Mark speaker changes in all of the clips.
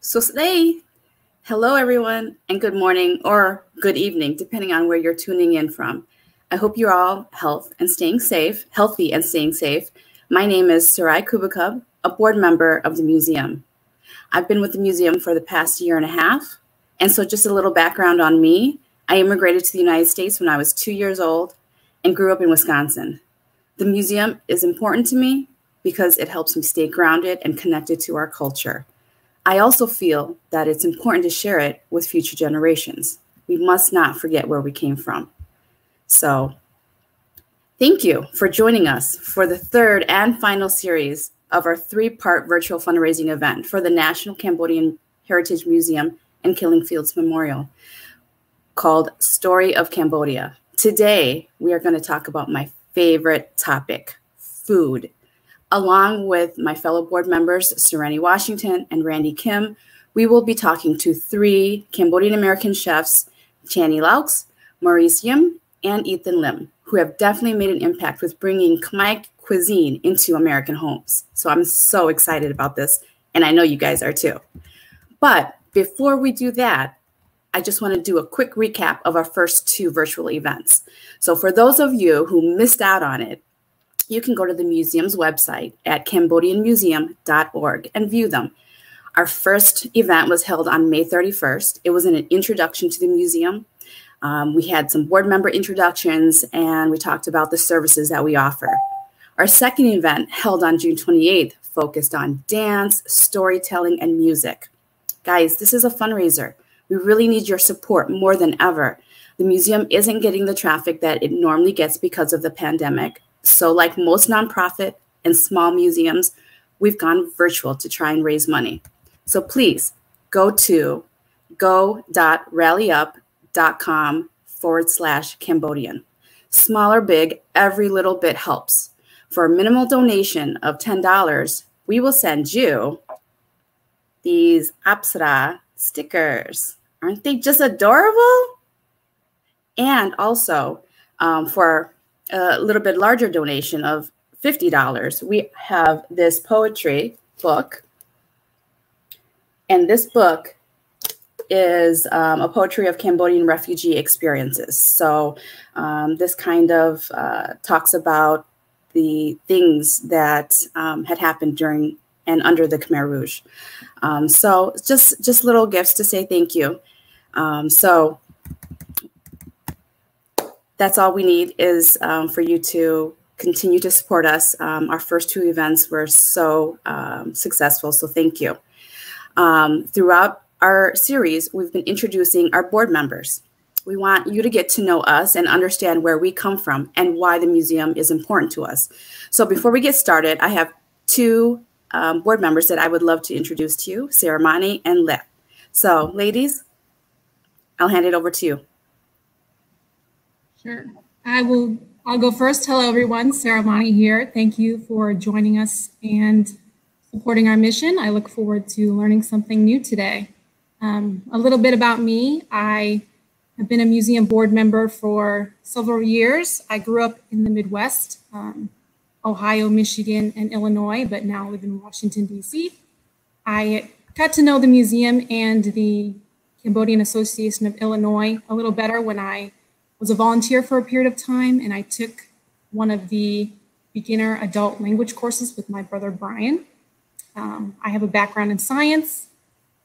Speaker 1: So today, hello everyone, and good morning or good evening, depending on where you're tuning in from. I hope you're all healthy and staying safe. My name is Saray Cubacub, a board member of the museum. I've been with the museum for the past year and a half, and so just a little background on me. I immigrated to the United States when I was 2 years old and grew up in Wisconsin. The museum is important to me because it helps me stay grounded and connected to our culture. I also feel that it's important to share it with future generations. We must not forget where we came from. So thank you for joining us for the third and final series of our three-part virtual fundraising event for the National Cambodian Heritage Museum and Killing Fields Memorial called Story of Cambodia. Today, we are going to talk about my favorite topic, food. Along with my fellow board members, Sorenny Washington and Randy Kim, we will be talking to three Cambodian-American chefs, Channy Laux, Maurice Yim, and Ethan Lim, who have definitely made an impact with bringing Khmer cuisine into American homes. So I'm so excited about this, and I know you guys are too. But before we do that, I just want to do a quick recap of our first two virtual events. So for those of you who missed out on it, you can go to the museum's website at Cambodian-Museum.org and view them. Our first event was held on May 31st. It was an introduction to the museum. We had some board member introductions, and we talked about the services that we offer. Our second event, held on June 28th, focused on dance, storytelling, and music. Guys, this is a fundraiser. We really need your support more than ever. The museum isn't getting the traffic that it normally gets because of the pandemic. So like most nonprofit and small museums, we've gone virtual to try and raise money. So please go to go.rallyup.com/Cambodian. Small or big, every little bit helps. For a minimal donation of $10, we will send you these Apsara stickers. Aren't they just adorable? And also for a little bit larger donation of $50, we have this poetry book. And this book is a poetry of Cambodian refugee experiences. So this kind of talks about the things that had happened during and under the Khmer Rouge. So just little gifts to say thank you. So that's all we need is for you to continue to support us. Our first two events were so successful, so thank you. Throughout our series, we've been introducing our board members. We want you to get to know us and understand where we come from and why the museum is important to us. So before we get started, I have two board members that I would love to introduce to you, Saramani and Le. So ladies, I'll hand it over to you.
Speaker 2: Sure. I'll go first. Hello, everyone. Saramani here. Thank you for joining us and supporting our mission. I look forward to learning something new today. A little bit about me. I have been a museum board member for several years. I grew up in the Midwest, Ohio, Michigan, and Illinois, but now live in Washington, D.C. I got to know the museum and the Cambodian Association of Illinois a little better when I was a volunteer for a period of time, and I took one of the beginner adult language courses with my brother, Brian. I have a background in science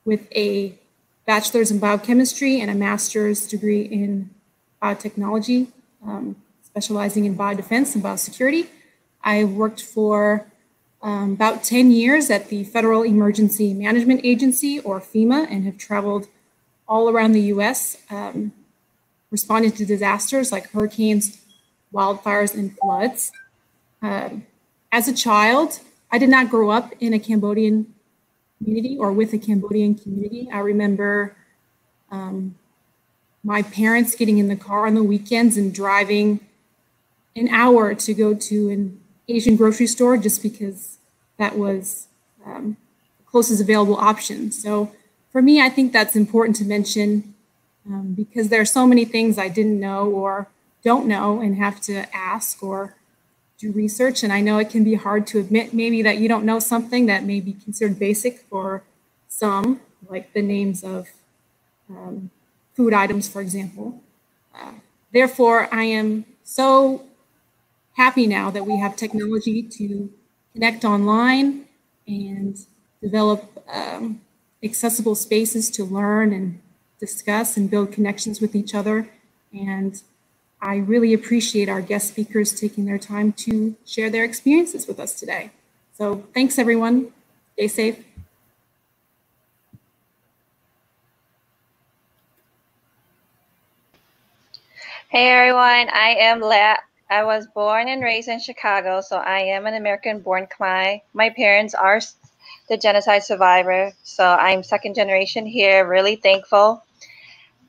Speaker 2: with a bachelor's in biochemistry and a master's degree in biotechnology, specializing in biodefense and biosecurity. I worked for about 10 years at the Federal Emergency Management Agency, or FEMA, and have traveled all around the U.S., responding to disasters like hurricanes, wildfires, and floods. As a child, I did not grow up in a Cambodian community or with a Cambodian community. I remember my parents getting in the car on the weekends and driving an hour to go to an Asian grocery store just because that was the closest available option. So for me, I think that's important to mention because there are so many things I didn't know or don't know and have to ask or do research. And I know it can be hard to admit maybe that you don't know something that may be considered basic for some, like the names of food items, for example. Therefore, I am so happy now that we have technology to connect online and develop accessible spaces to learn and discuss and build connections with each other. And I really appreciate our guest speakers taking their time to share their experiences with us today. So thanks, everyone. Stay safe.
Speaker 3: Hey everyone, I am Laux. I was born and raised in Chicago, so I am an American-born Khmer. My parents are the genocide survivor, so I'm second generation here, really thankful.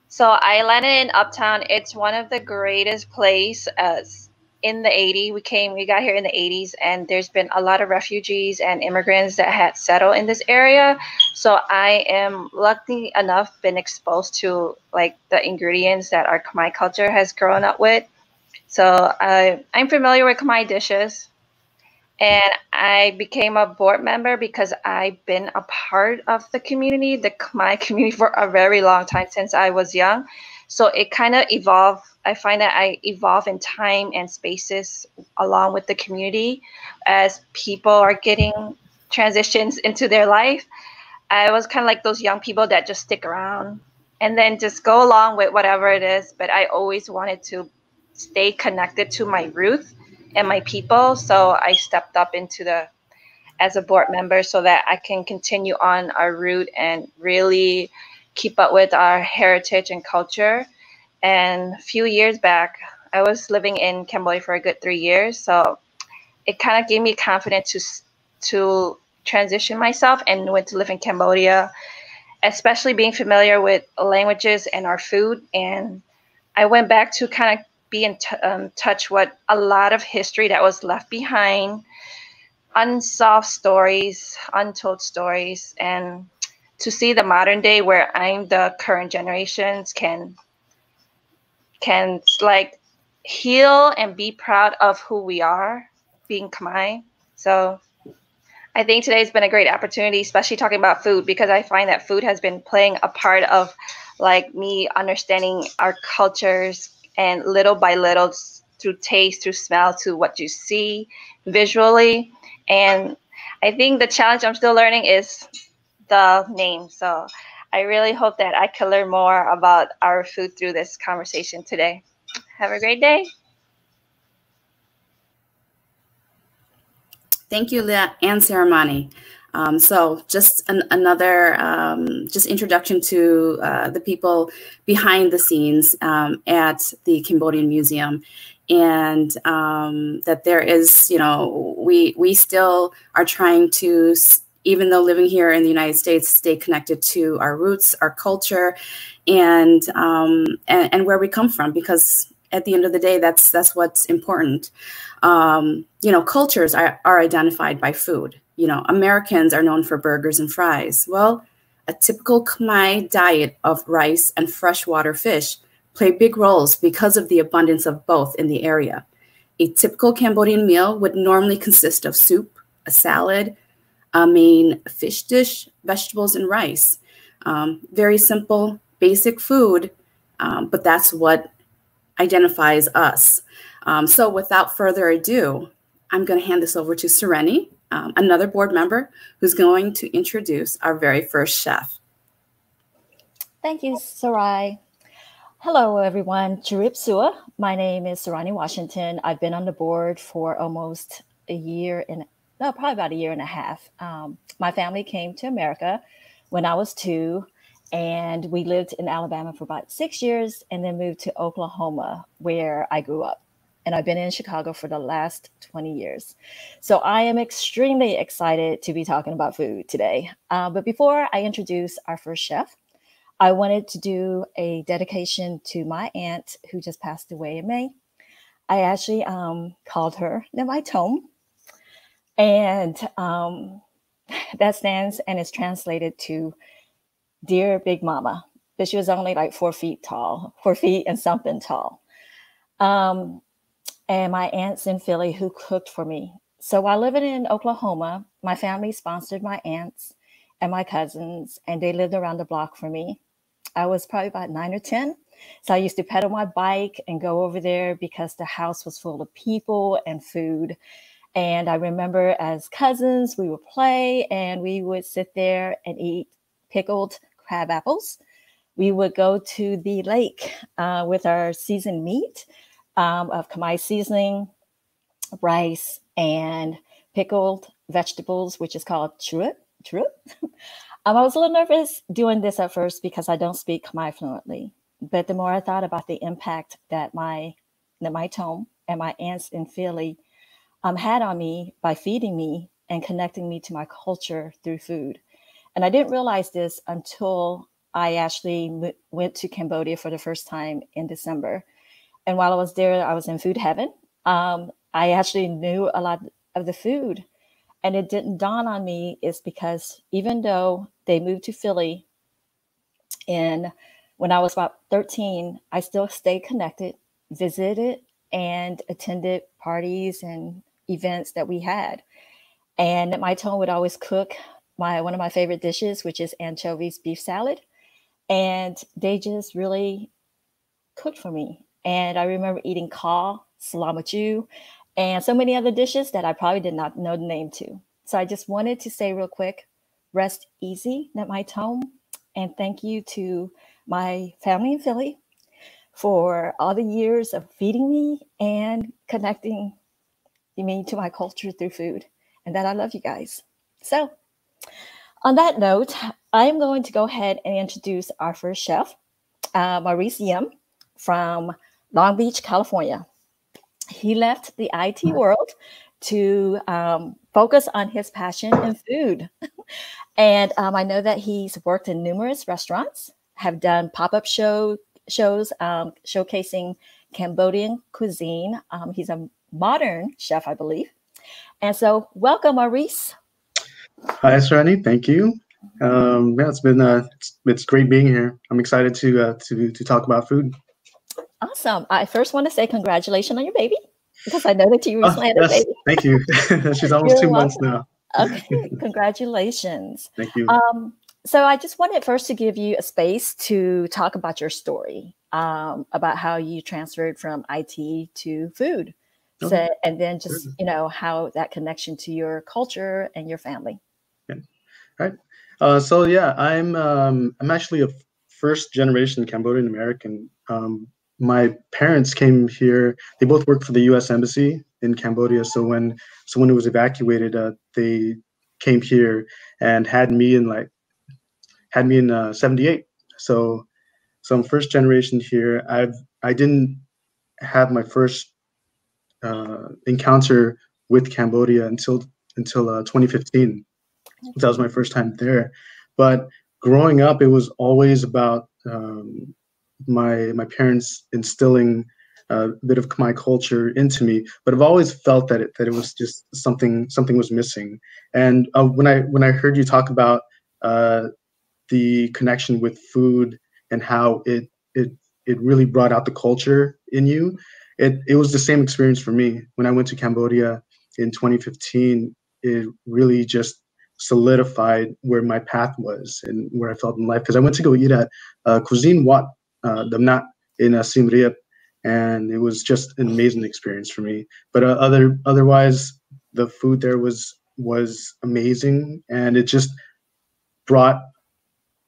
Speaker 3: So I landed in Uptown. It's one of the greatest places in the 80s. We got here in the 80s, and there's been a lot of refugees and immigrants that had settled in this area. So I am lucky enough been exposed to like the ingredients that our Khmer culture has grown up with. So I'm familiar with Khmer dishes. And I became a board member because I've been a part of the community, the Khmer community, for a very long time since I was young. So it kind of evolved. I find that I evolve in time and spaces along with the community as people are getting transitions into their life. I was kind of like those young people that just stick around and then just go along with whatever it is. But I always wanted to stay connected to my roots and my people. So I stepped up as a board member so that I can continue on our route and really keep up with our heritage and culture. And a few years back, I was living in Cambodia for a good 3 years. So it kind of gave me confidence to transition myself and went to live in Cambodia, especially being familiar with languages and our food. And I went back to kind of be in touch with a lot of history that was left behind, unsolved stories, untold stories, and to see the modern day where I'm the current generations can like heal and be proud of who we are, being Khmer. So I think today's been a great opportunity, especially talking about food, because I find that food has been playing a part of like me understanding our cultures, and little by little through taste, through smell, to what you see visually. And I think the challenge I'm still learning is the name. So I really hope that I can learn more about our food through this conversation today. Have a great day.
Speaker 1: Thank you, Leah and Ceremony. So just another just introduction to the people behind the scenes at the Cambodian Museum, and that there is, you know, we still are trying to, even though living here in the United States, stay connected to our roots, our culture, and where we come from, because at the end of the day, that's what's important. You know, cultures are identified by food. You know, Americans are known for burgers and fries. Well, a typical Khmer diet of rice and freshwater fish play big roles because of the abundance of both in the area. A typical Cambodian meal would normally consist of soup, a salad, a main fish dish, vegetables, and rice. Very simple, basic food, but that's what identifies us. So without further ado, I'm going to hand this over to Sorenny, another board member who's going to introduce our very first chef.
Speaker 4: Thank you, Saray. Hello, everyone. Chirip Sua. My name is Sorenny Washington. I've been on the board for almost probably about a year and a half. My family came to America when I was 2, and we lived in Alabama for about 6 years and then moved to Oklahoma, where I grew up. And I've been in Chicago for the last 20 years. So I am extremely excited to be talking about food today. But before I introduce our first chef, I wanted to do a dedication to my aunt who just passed away in May. I actually called her my Tome. And that stands and is translated to Dear Big Mama. But she was only like 4 feet tall, 4 feet and something tall. And my aunt's in Philly who cooked for me. So while living in Oklahoma, my family sponsored my aunts and my cousins, and they lived around the block from me. I was probably about 9 or 10. So I used to pedal my bike and go over there because the house was full of people and food. And I remember as cousins, we would play and we would sit there and eat pickled crab apples. We would go to the lake with our seasoned meat of Khmer seasoning, rice, and pickled vegetables, which is called churut. I was a little nervous doing this at first because I don't speak Khmer fluently. But the more I thought about the impact that my tome and my aunts in Philly had on me by feeding me and connecting me to my culture through food. And I didn't realize this until I actually went to Cambodia for the first time in December. And while I was there, I was in food heaven. I actually knew a lot of the food. And it didn't dawn on me is because even though they moved to Philly when I was about 13, I still stayed connected, visited, and attended parties and events that we had. And my tone would always cook one of my favorite dishes, which is anchovies beef salad. And they just really cooked for me. And I remember eating caw, salamachu, and so many other dishes that I probably did not know the name to. So I just wanted to say real quick, rest easy, at my tone. And thank you to my family in Philly for all the years of feeding me and connecting me to my culture through food, and that I love you guys. So on that note, I'm going to go ahead and introduce our first chef, Maurice Yim from Long Beach, California. He left the IT world to focus on his passion in food. And I know that he's worked in numerous restaurants, have done pop-up shows showcasing Cambodian cuisine. He's a modern chef, I believe. And so welcome, Maurice.
Speaker 5: Hi, Sorenny. Thank you. Yeah, it's great being here. I'm excited to talk about food.
Speaker 4: Awesome. I first want to say congratulations on your baby, because I know that you recently had a baby.
Speaker 5: Thank you. She's almost 2 months now.
Speaker 4: Okay, congratulations.
Speaker 5: Thank you.
Speaker 4: So I just wanted first to give you a space to talk about your story, about how you transferred from IT to food. Okay. So, and then just, how that connection to your culture and your family.
Speaker 5: Yeah. All right. So yeah, I'm actually a first generation Cambodian-American. My parents came here. They both worked for the U.S. Embassy in Cambodia. So when it was evacuated, they came here and had me in 78. So I'm first generation here. I didn't have my first encounter with Cambodia until 2015. That was my first time there. But growing up, it was always about my parents instilling a bit of Khmer culture into me. But I've always felt that it was just something was missing. And when I heard you talk about the connection with food and how it really brought out the culture in you, it was the same experience for me. When I went to Cambodia in 2015, it really just solidified where my path was and where I felt in life. Because I went to go eat at Cuisine Wat Damnat in Siem Reap, and it was just an amazing experience for me. But otherwise, the food there was amazing, and it just brought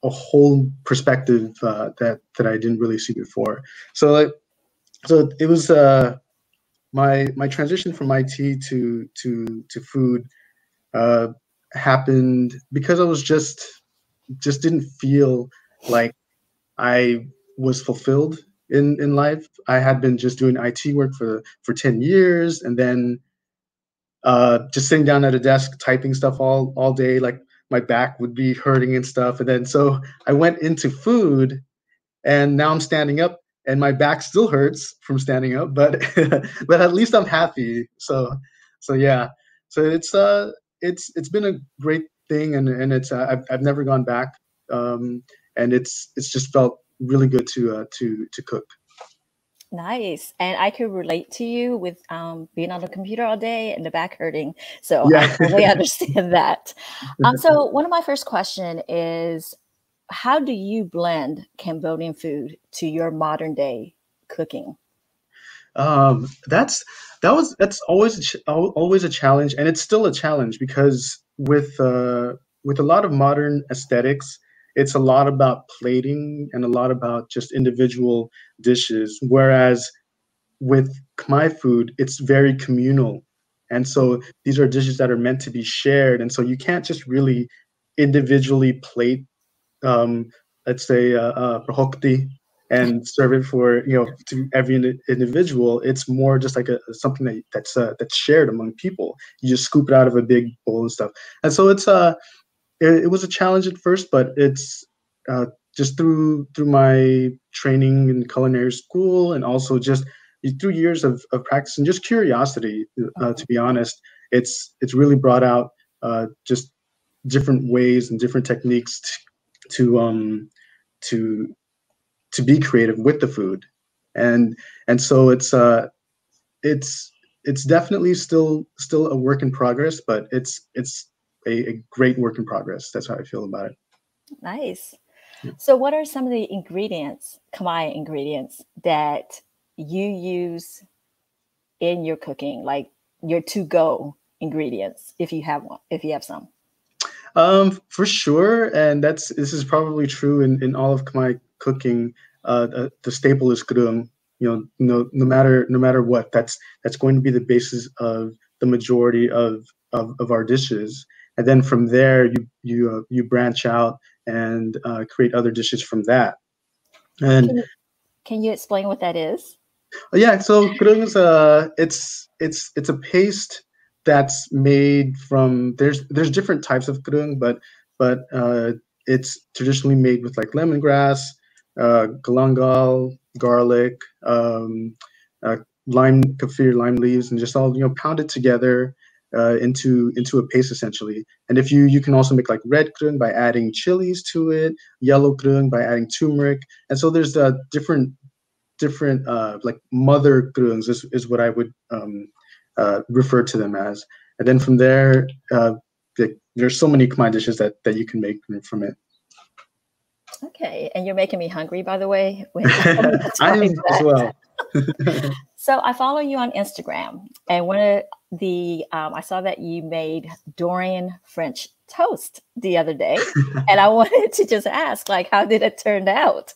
Speaker 5: a whole perspective that I didn't really see before. So it was my transition from IT to food happened because I was just didn't feel like I was fulfilled in life. I had been just doing IT work for 10 years, and then just sitting down at a desk typing stuff all day. Like my back would be hurting and stuff. And then so I went into food, and now I'm standing up, and my back still hurts from standing up, but but at least I'm happy. So yeah. So it's been a great thing, and it's I've never gone back. And it's just felt really good to cook.
Speaker 4: Nice. And I could relate to you with being on the computer all day and the back hurting. So I
Speaker 5: Yeah.
Speaker 4: totally understand that. So one of my first question is, how do you blend Cambodian food to your modern day cooking?
Speaker 5: That's always a challenge, and it's still a challenge because with a lot of modern aesthetics, it's a lot about plating and a lot about just individual dishes. Whereas with Khmer food, it's very communal, and so these are dishes that are meant to be shared, and so you can't just really individually plate, um, let's say, prahokti and serve it for, to every individual. It's more just like something that's shared among people. You just scoop it out of a big bowl and stuff, and so it was a challenge at first, but it's uh, just through my training in culinary school, and also just through years of practice and just curiosity. To be honest, it's really brought out just different ways and different techniques to um to to be creative with the food, and so it's it's definitely still a work in progress, but it's a great work in progress. That's how I feel about it.
Speaker 4: Nice.
Speaker 5: Yeah.
Speaker 4: So what are some of the ingredients, Khmer ingredients, that you use in your cooking, like your to-go ingredients, if you have one, if you have some?
Speaker 5: For sure, and this is probably true in all of Khmer cooking. The staple is grung. No matter what, that's going to be the basis of the majority of our dishes. And then from there, you branch out and create other dishes from that. And
Speaker 4: Can you explain what that is?
Speaker 5: yeah, so grung is it's a paste that's made from, there's different types of grung, but it's traditionally made with like lemongrass, galangal, garlic, uh, lime, kaffir lime leaves, and just all pounded together into a paste essentially. And if you can also make like red grung by adding chilies to it, yellow grung by adding turmeric, and so there's different like mother grungs is what I would refer to them as. And then from there, there's so many Khmer dishes that you can make from it.
Speaker 4: Okay, and you're making me hungry, by the way.
Speaker 5: I am as well.
Speaker 4: So I follow you on Instagram, and one of the I saw that you made Dorian French toast the other day, and I wanted to just ask, like, how did it turn out?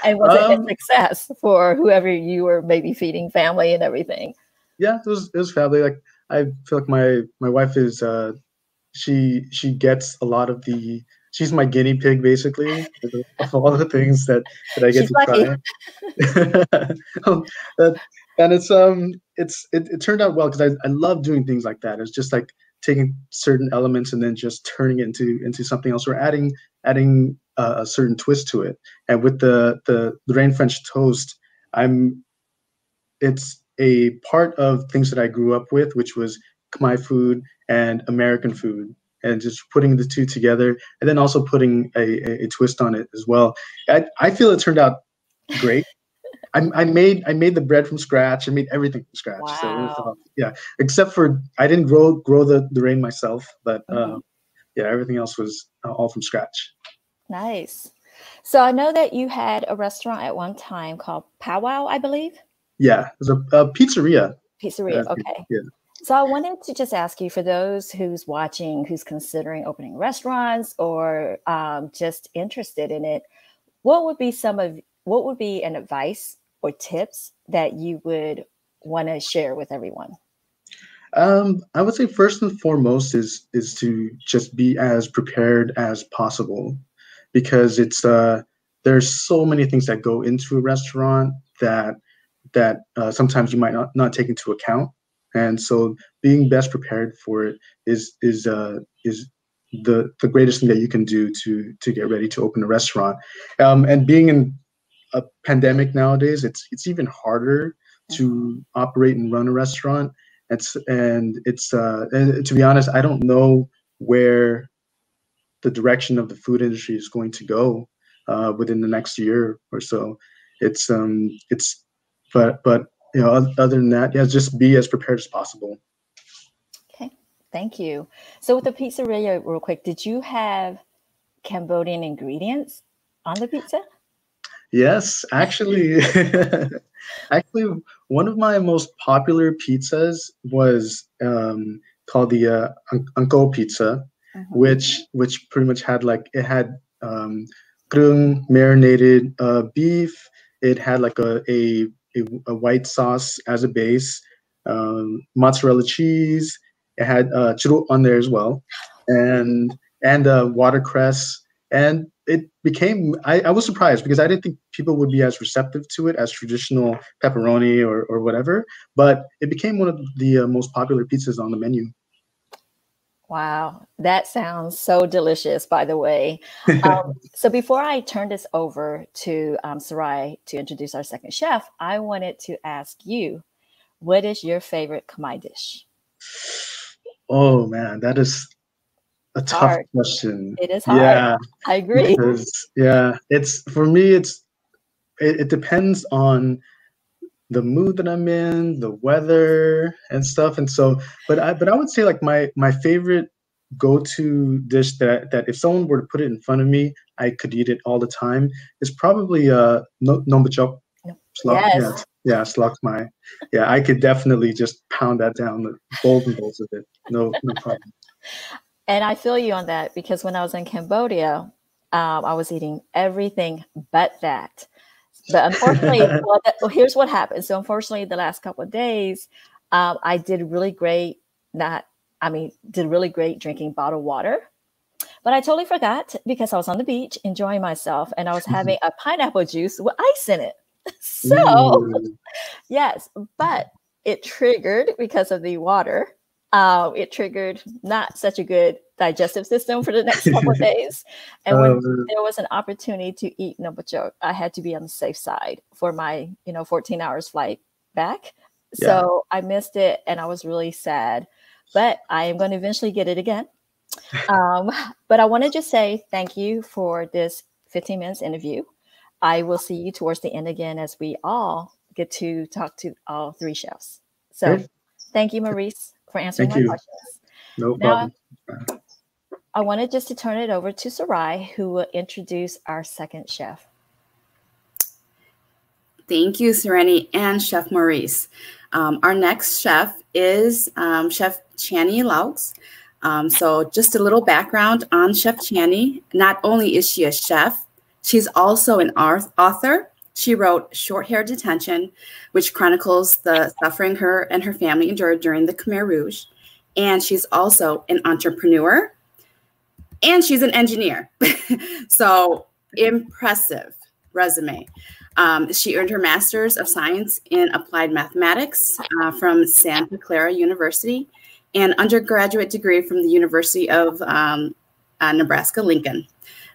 Speaker 4: And was it a success for whoever you were maybe feeding, family and everything?
Speaker 5: Yeah, it was family. Like, I feel like my wife is she gets a lot of she's my guinea pig basically of all the things that I get
Speaker 4: She's
Speaker 5: to
Speaker 4: lucky.
Speaker 5: try. And it turned out well because I love doing things like that. It's just like taking certain elements and then just turning it into something else, or adding a certain twist to it. And with the Lorraine French toast, it's a part of things that I grew up with, which was Khmer food and American food, and just putting the two together, and then also putting a twist on it as well. I feel it turned out great. I made the bread from scratch. I made everything from scratch.
Speaker 4: Wow.
Speaker 5: So it was, yeah, except for I didn't grow the rain myself, but yeah, everything else was all from scratch.
Speaker 4: Nice. So I know that you had a restaurant at one time called Powwow, I believe.
Speaker 5: Yeah, it was a pizzeria.
Speaker 4: Pizzeria, okay.
Speaker 5: Yeah.
Speaker 4: So I wanted to just ask you, for those who's watching, who's considering opening restaurants or just interested in it, what would be an advice or tips that you would want to share with everyone?
Speaker 5: I would say first and foremost is to just be as prepared as possible, because there's so many things that go into a restaurant that sometimes you might not take into account. And so being best prepared for it is the greatest thing that you can do to get ready to open a restaurant. And being in a pandemic nowadays, it's even harder to operate and run a restaurant. And to be honest, I don't know where the direction of the food industry is going to go within the next year or so. It's but you know, other than that, yeah, just be as prepared as possible.
Speaker 4: Okay, thank you. So with the pizzeria, real quick, did you have Cambodian ingredients on the pizza?
Speaker 5: Yes, actually, actually, one of my most popular pizzas was called the Uncle Pizza, which pretty much had like it had grung marinated beef. It had like a white sauce as a base, mozzarella cheese. It had churro on there as well, and watercress. And it became, I was surprised because I didn't think people would be as receptive to it as traditional pepperoni or whatever, but it became one of the most popular pizzas on the menu.
Speaker 4: Wow, that sounds so delicious, by the way. So before I turn this over to Saray to introduce our second chef, I wanted to ask you, what is your favorite Khmer dish?
Speaker 5: Oh man, that is a tough
Speaker 4: Hard.
Speaker 5: question.
Speaker 4: It is hard.
Speaker 5: Yeah,
Speaker 4: I agree.
Speaker 5: because, yeah, it's for me. It depends on the mood that I'm in, the weather and stuff. And so, but I would say like my favorite go-to dish that if someone were to put it in front of me, I could eat it all the time is probably nombachok.
Speaker 4: Yes.
Speaker 5: Yeah, slok my. Yeah, I could definitely just pound that down, the bowls and bowls of it. No problem.
Speaker 4: And I feel you on that because when I was in Cambodia, I was eating everything but that. But unfortunately, well, here's what happened. So unfortunately, the last couple of days, I did really great. Did really great drinking bottled water. But I totally forgot because I was on the beach enjoying myself, and I was having a pineapple juice with ice in it. So yes, but it triggered because of the water. It triggered not such a good digestive system for the next couple of days. And when there was an opportunity to eat nombachok, I had to be on the safe side for my 14 hours flight back. Yeah. So I missed it and I was really sad, but I am going to eventually get it again. But I want to just say thank you for this 15 minutes interview. I will see you towards the end again as we all get to talk to all three chefs. So thank you, Maurice, for answering my questions.
Speaker 5: No problem.
Speaker 4: I wanted just to turn it over to Saray, who will introduce our second chef.
Speaker 1: Thank you, Sorenny and Chef Maurice. Our next chef is Chef Channy Laux. So just a little background on Chef Channy. Not only is she a chef, she's also an author. She wrote Short Hair Detention, which chronicles the suffering her and her family endured during the Khmer Rouge. And she's also an entrepreneur. And she's an engineer. So impressive resume. She earned her Master's of Science in Applied Mathematics from Santa Clara University and undergraduate degree from the University of Nebraska-Lincoln.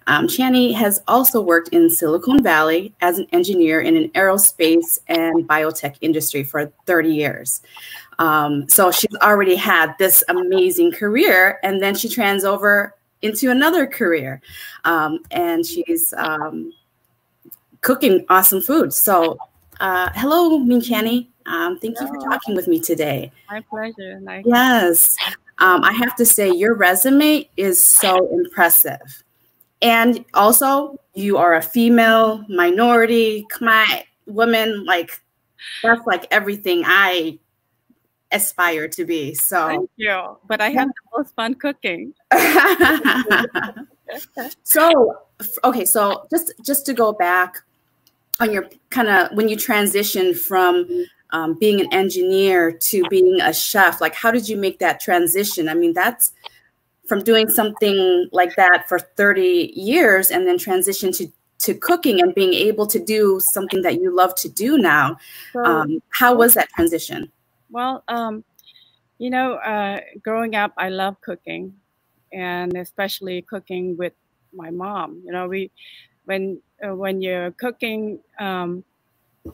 Speaker 1: Channy has also worked in Silicon Valley as an engineer in an aerospace and biotech industry for 30 years. So she's already had this amazing career, and then she trans over into another career, and she's cooking awesome food. So hello, Min Channy. Thank you for talking with me today.
Speaker 6: My pleasure.
Speaker 1: Yes. I have to say your resume is so impressive. And also you are a female minority Khmer woman. Like that's like everything I aspire to be. So
Speaker 6: thank you. But I have the most fun cooking.
Speaker 1: So okay, so just to go back on your kind of when you transitioned from being an engineer to being a chef, like how did you make that transition? I mean, that's from doing something like that for 30 years and then transition to cooking and being able to do something that you love to do now. So, how was that transition?
Speaker 6: Well, growing up, I love cooking, and especially cooking with my mom. You know, when you're cooking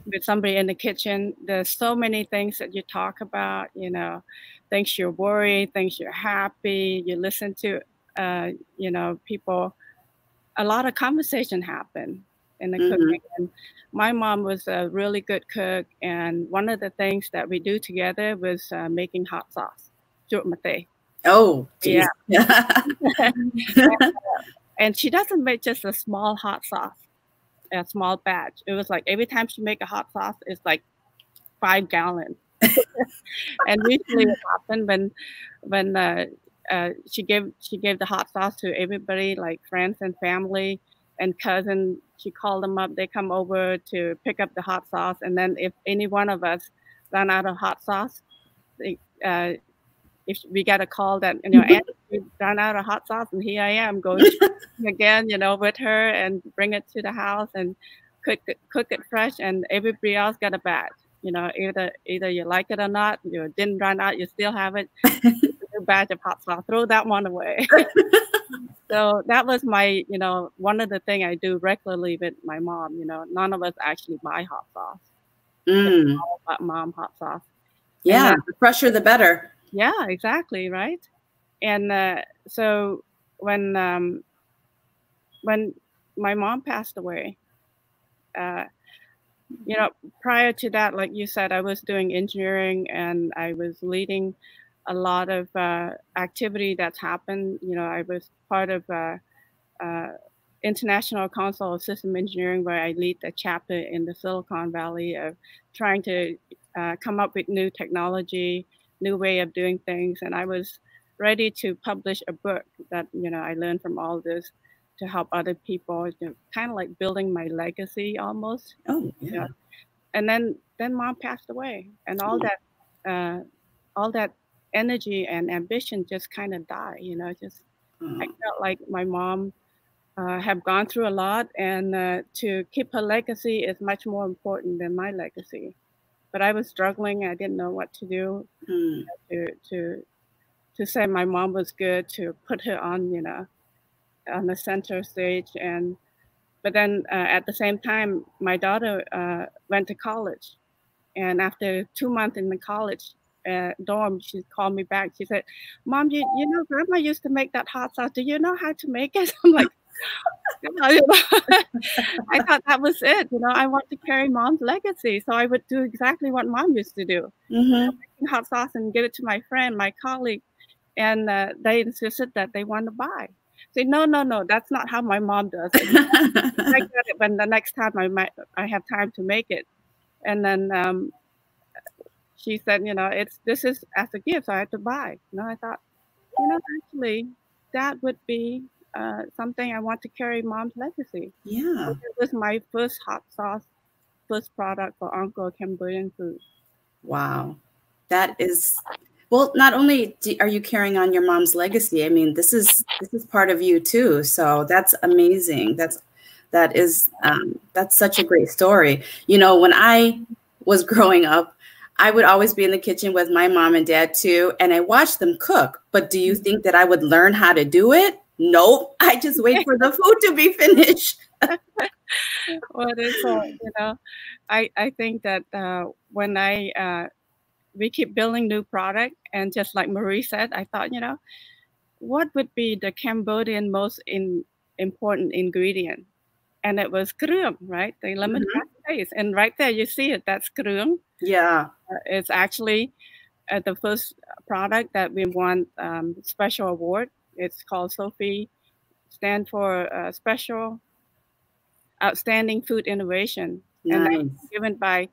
Speaker 6: with somebody in the kitchen, there's so many things that you talk about. You know, things you're worried, things you're happy. You listen to, people. A lot of conversation happen, in the cooking. And my mom was a really good cook, and one of the things that we do together was making hot sauce.
Speaker 1: Oh, geez.
Speaker 6: Yeah. And she doesn't make just a small hot sauce, a small batch. It was like every time she make a hot sauce, it's like 5 gallons. And usually it happened when she gave the hot sauce to everybody, like friends and family and cousins. She called them up. They come over to pick up the hot sauce, and then if any one of us run out of hot sauce, if we get a call that, Annie, we ran out of hot sauce, and here I am going again, with her and bring it to the house and cook it fresh, and everybody else got a batch. Either you like it or not, you didn't run out, you still have it. A batch of hot sauce, throw that one away. So that was my, one of the things I do regularly with my mom. None of us actually buy hot sauce. It's all about mom hot sauce.
Speaker 1: Yeah, the fresher the better.
Speaker 6: Yeah, exactly, right. And so when my mom passed away, prior to that, like you said, I was doing engineering and I was leading a lot of activity that's happened. I was part of International Council of System Engineering, where I lead the chapter in the Silicon Valley of trying to come up with new technology, new way of doing things. And I was ready to publish a book that, I learned from all this to help other people, kind of like building my legacy almost.
Speaker 1: Oh, yeah.
Speaker 6: And then mom passed away, and all that energy and ambition just kind of died, I felt like my mom have gone through a lot, and to keep her legacy is much more important than my legacy. But I was struggling. I didn't know what to do to say my mom was good, to put her on, on the center stage. But then at the same time, my daughter went to college. And after 2 months in the college dorm, she called me back. She said, "Mom, you know, Grandma used to make that hot sauce. Do you know how to make it?" I'm like, I thought that was it. I want to carry Mom's legacy. So I would do exactly what Mom used to do. Making hot sauce and give it to my friend, my colleague. And they insisted that they want to buy. Say, no, that's not how my mom does it. I get it when the next time I have time to make it. And then she said, this is as a gift, so I have to buy. I thought, actually, that would be something I want to carry Mom's legacy.
Speaker 1: Yeah.
Speaker 6: It was my first hot sauce, first product for Uncle Cambodian food.
Speaker 1: Wow. That is, well, not only are you carrying on your mom's legacy, I mean, this is part of you too. So that's amazing. That's such a great story. When I was growing up, I would always be in the kitchen with my mom and dad too, and I watched them cook. But do you think that I would learn how to do it? Nope. I just wait for the food to be finished.
Speaker 6: Well, I think that when we keep building new product, and just like Maurice said, I thought, what would be the Cambodian most important ingredient? And it was kruum, right? The lemongrass paste. And right there, you see it. That's kruum.
Speaker 1: Yeah.
Speaker 6: It's actually the first product that we won special award. It's called SOFI, stand for Special Outstanding Food Innovation.
Speaker 1: Nice.
Speaker 6: And that's given by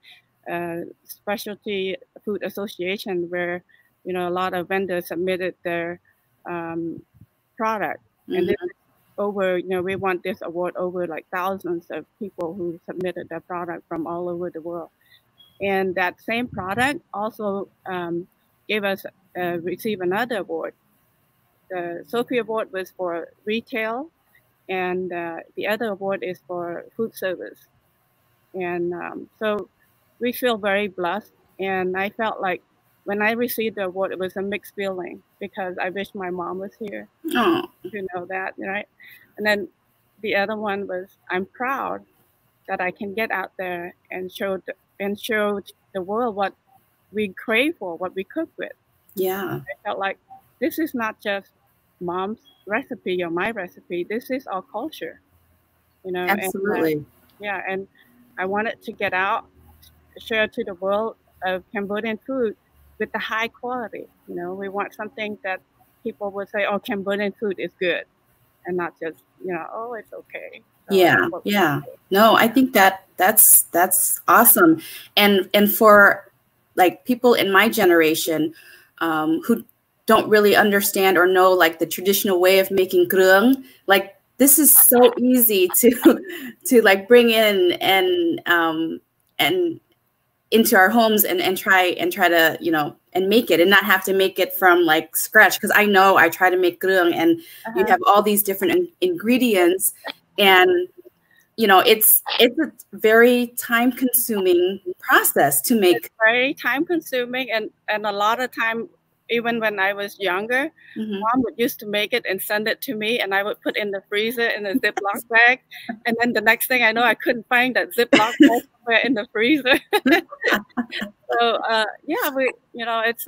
Speaker 6: Specialty Food Association, where a lot of vendors submitted their product. And this is over, we want this award over like thousands of people who submitted their product from all over the world. And that same product also gave us receive another award. The SOFI award was for retail, and the other award is for food service. And so we feel very blessed. And I felt like when I received the award, it was a mixed feeling, because I wish my mom was here to know that, right? And then the other one was, I'm proud that I can get out there and show the world what we crave for, what we cook with.
Speaker 1: Yeah.
Speaker 6: I felt like this is not just Mom's recipe or my recipe. This is our culture,
Speaker 1: Absolutely.
Speaker 6: Yeah, and I wanted to get out, share to the world of Cambodian food with the high quality. You know, we want something that people would say, "Oh, Cambodian food is good," and not just, you know, "Oh, it's okay." So
Speaker 1: Yeah, yeah. No, I think that's awesome. And for like people in my generation who don't really understand or know like the traditional way of making grung, like this is so easy to like bring in and into our homes and try to, you know, and make it and not have to make it from like scratch. Because I know I try to make grung and you have all these different ingredients, and you know it's a very time consuming process to make.
Speaker 6: It's very time consuming, and a lot of time, even when I was younger, Mom would used to make it and send it to me, and I would put in the freezer in a Ziploc bag, and then the next thing I know, I couldn't find that Ziploc bag somewhere in the freezer. So yeah, we, you know, it's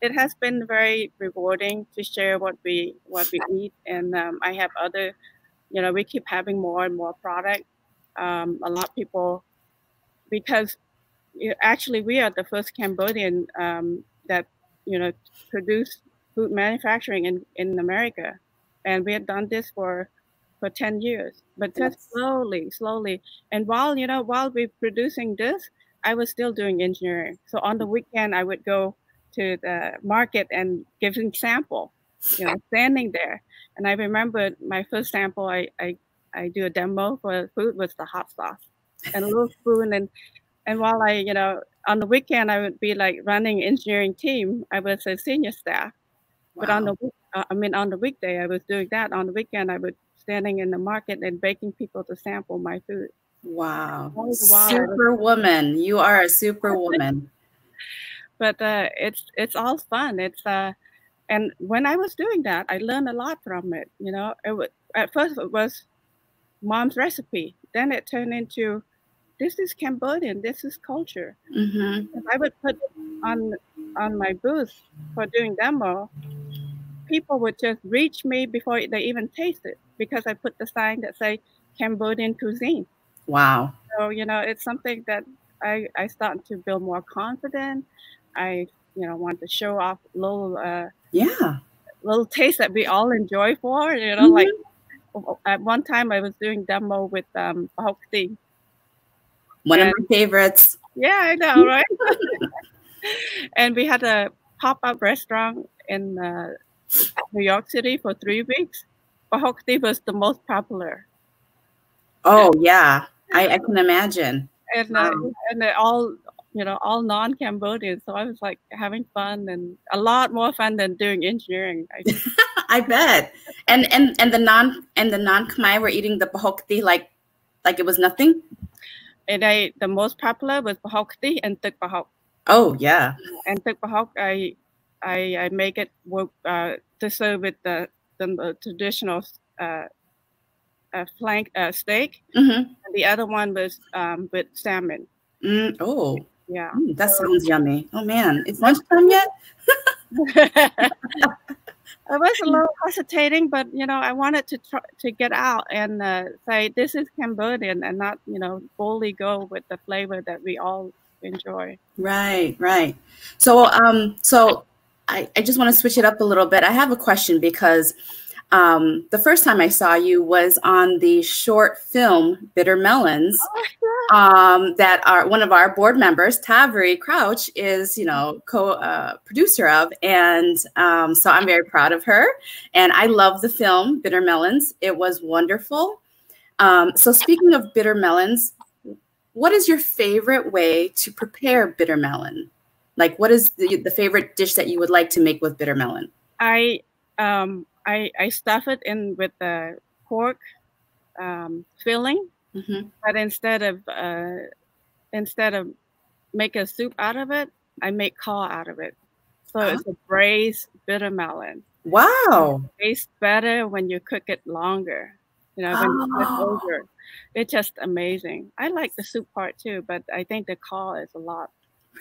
Speaker 6: it has been very rewarding to share what we eat, and I have other, you know, we keep having more and more product. A lot of people, because actually we are the first Cambodian that, you know, produce food manufacturing in America, and we had done this for 10 years, but just slowly. And while, you know, while we're producing this, I was still doing engineering. So on the weekend, I would go to the market and giving sample, you know, standing there. And I remember my first sample, I do a demo for food with the hot sauce and a little spoon. And while I, you know, on the weekend, I would be like running engineering team. I was a senior staff. Wow. But on the on the weekday, I was doing that. On the weekend, I would standing in the market and begging people to sample my food.
Speaker 1: Wow. Superwoman. You are a superwoman.
Speaker 6: But it's all fun. It's and when I was doing that, I learned a lot from it. You know, at first it was Mom's recipe. Then it turned into, this is Cambodian. This is culture. I would put on my booth for doing demo. People would just reach me before they even taste it, because I put the sign that say Cambodian cuisine.
Speaker 1: Wow.
Speaker 6: So, you know, it's something that I started to build more confidence. I, you know, want to show off little taste that we all enjoy for, you know, like at one time I was doing demo with bahok tea.
Speaker 1: One of my favorites.
Speaker 6: Yeah, I know, right? And we had a pop-up restaurant in New York City for 3 weeks. Bahok tea was the most popular.
Speaker 1: Oh, yeah. I can imagine.
Speaker 6: And they're all, you know, all non-Cambodian. So I was like having fun, and a lot more fun than doing engineering.
Speaker 1: I bet. And the non-Khmer were eating the bahok tea like it was nothing.
Speaker 6: And the most popular was bahok tea and tuk bahok.
Speaker 1: Oh yeah.
Speaker 6: And tuk bahok, I make it to serve with the traditional flank steak. And the other one was with salmon.
Speaker 1: Oh
Speaker 6: yeah,
Speaker 1: that sounds yummy. Oh man, it's lunchtime yet?
Speaker 6: I was a little hesitating, but you know, I wanted to get out and say this is Cambodian, and not, you know, boldly go with the flavor that we all enjoy.
Speaker 1: Right. So so I just want to switch it up a little bit. I have a question, because the first time I saw you was on the short film Bitter Melons, that one of our board members, Taveri Crouch, is, you know, co-producer of, and so I'm very proud of her, and I love the film Bitter Melons. It was wonderful. So speaking of bitter melons, what is your favorite way to prepare bitter melon? Like, what is the favorite dish that you would like to make with bitter melon?
Speaker 6: I stuff it in with the pork filling, but instead of make a soup out of it, I make caw out of it. So it's a braised bitter melon.
Speaker 1: Wow!
Speaker 6: It tastes better when you cook it longer. You know, when you cook over, it's just amazing. I like the soup part too, but I think the caw is a lot.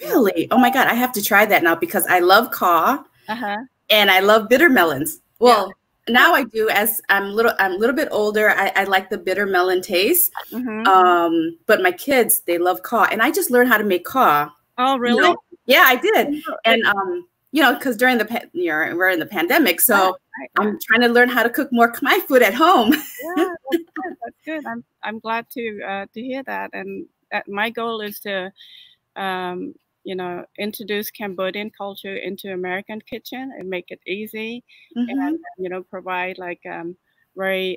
Speaker 1: Really? Oh my God, I have to try that now, because I love caw and I love bitter melons. Well, now I do. As I'm a little bit older, I like the bitter melon taste. But my kids, they love caw, and I just learned how to make caw.
Speaker 6: Oh, really?
Speaker 1: You know? Yeah, I did. And you know, because during the we're in the pandemic, so I'm trying to learn how to cook more Khmer food at home.
Speaker 6: Yeah, that's good. I'm glad to hear that. And my goal is to you know, introduce Cambodian culture into American kitchen and make it easy, and you know, provide like very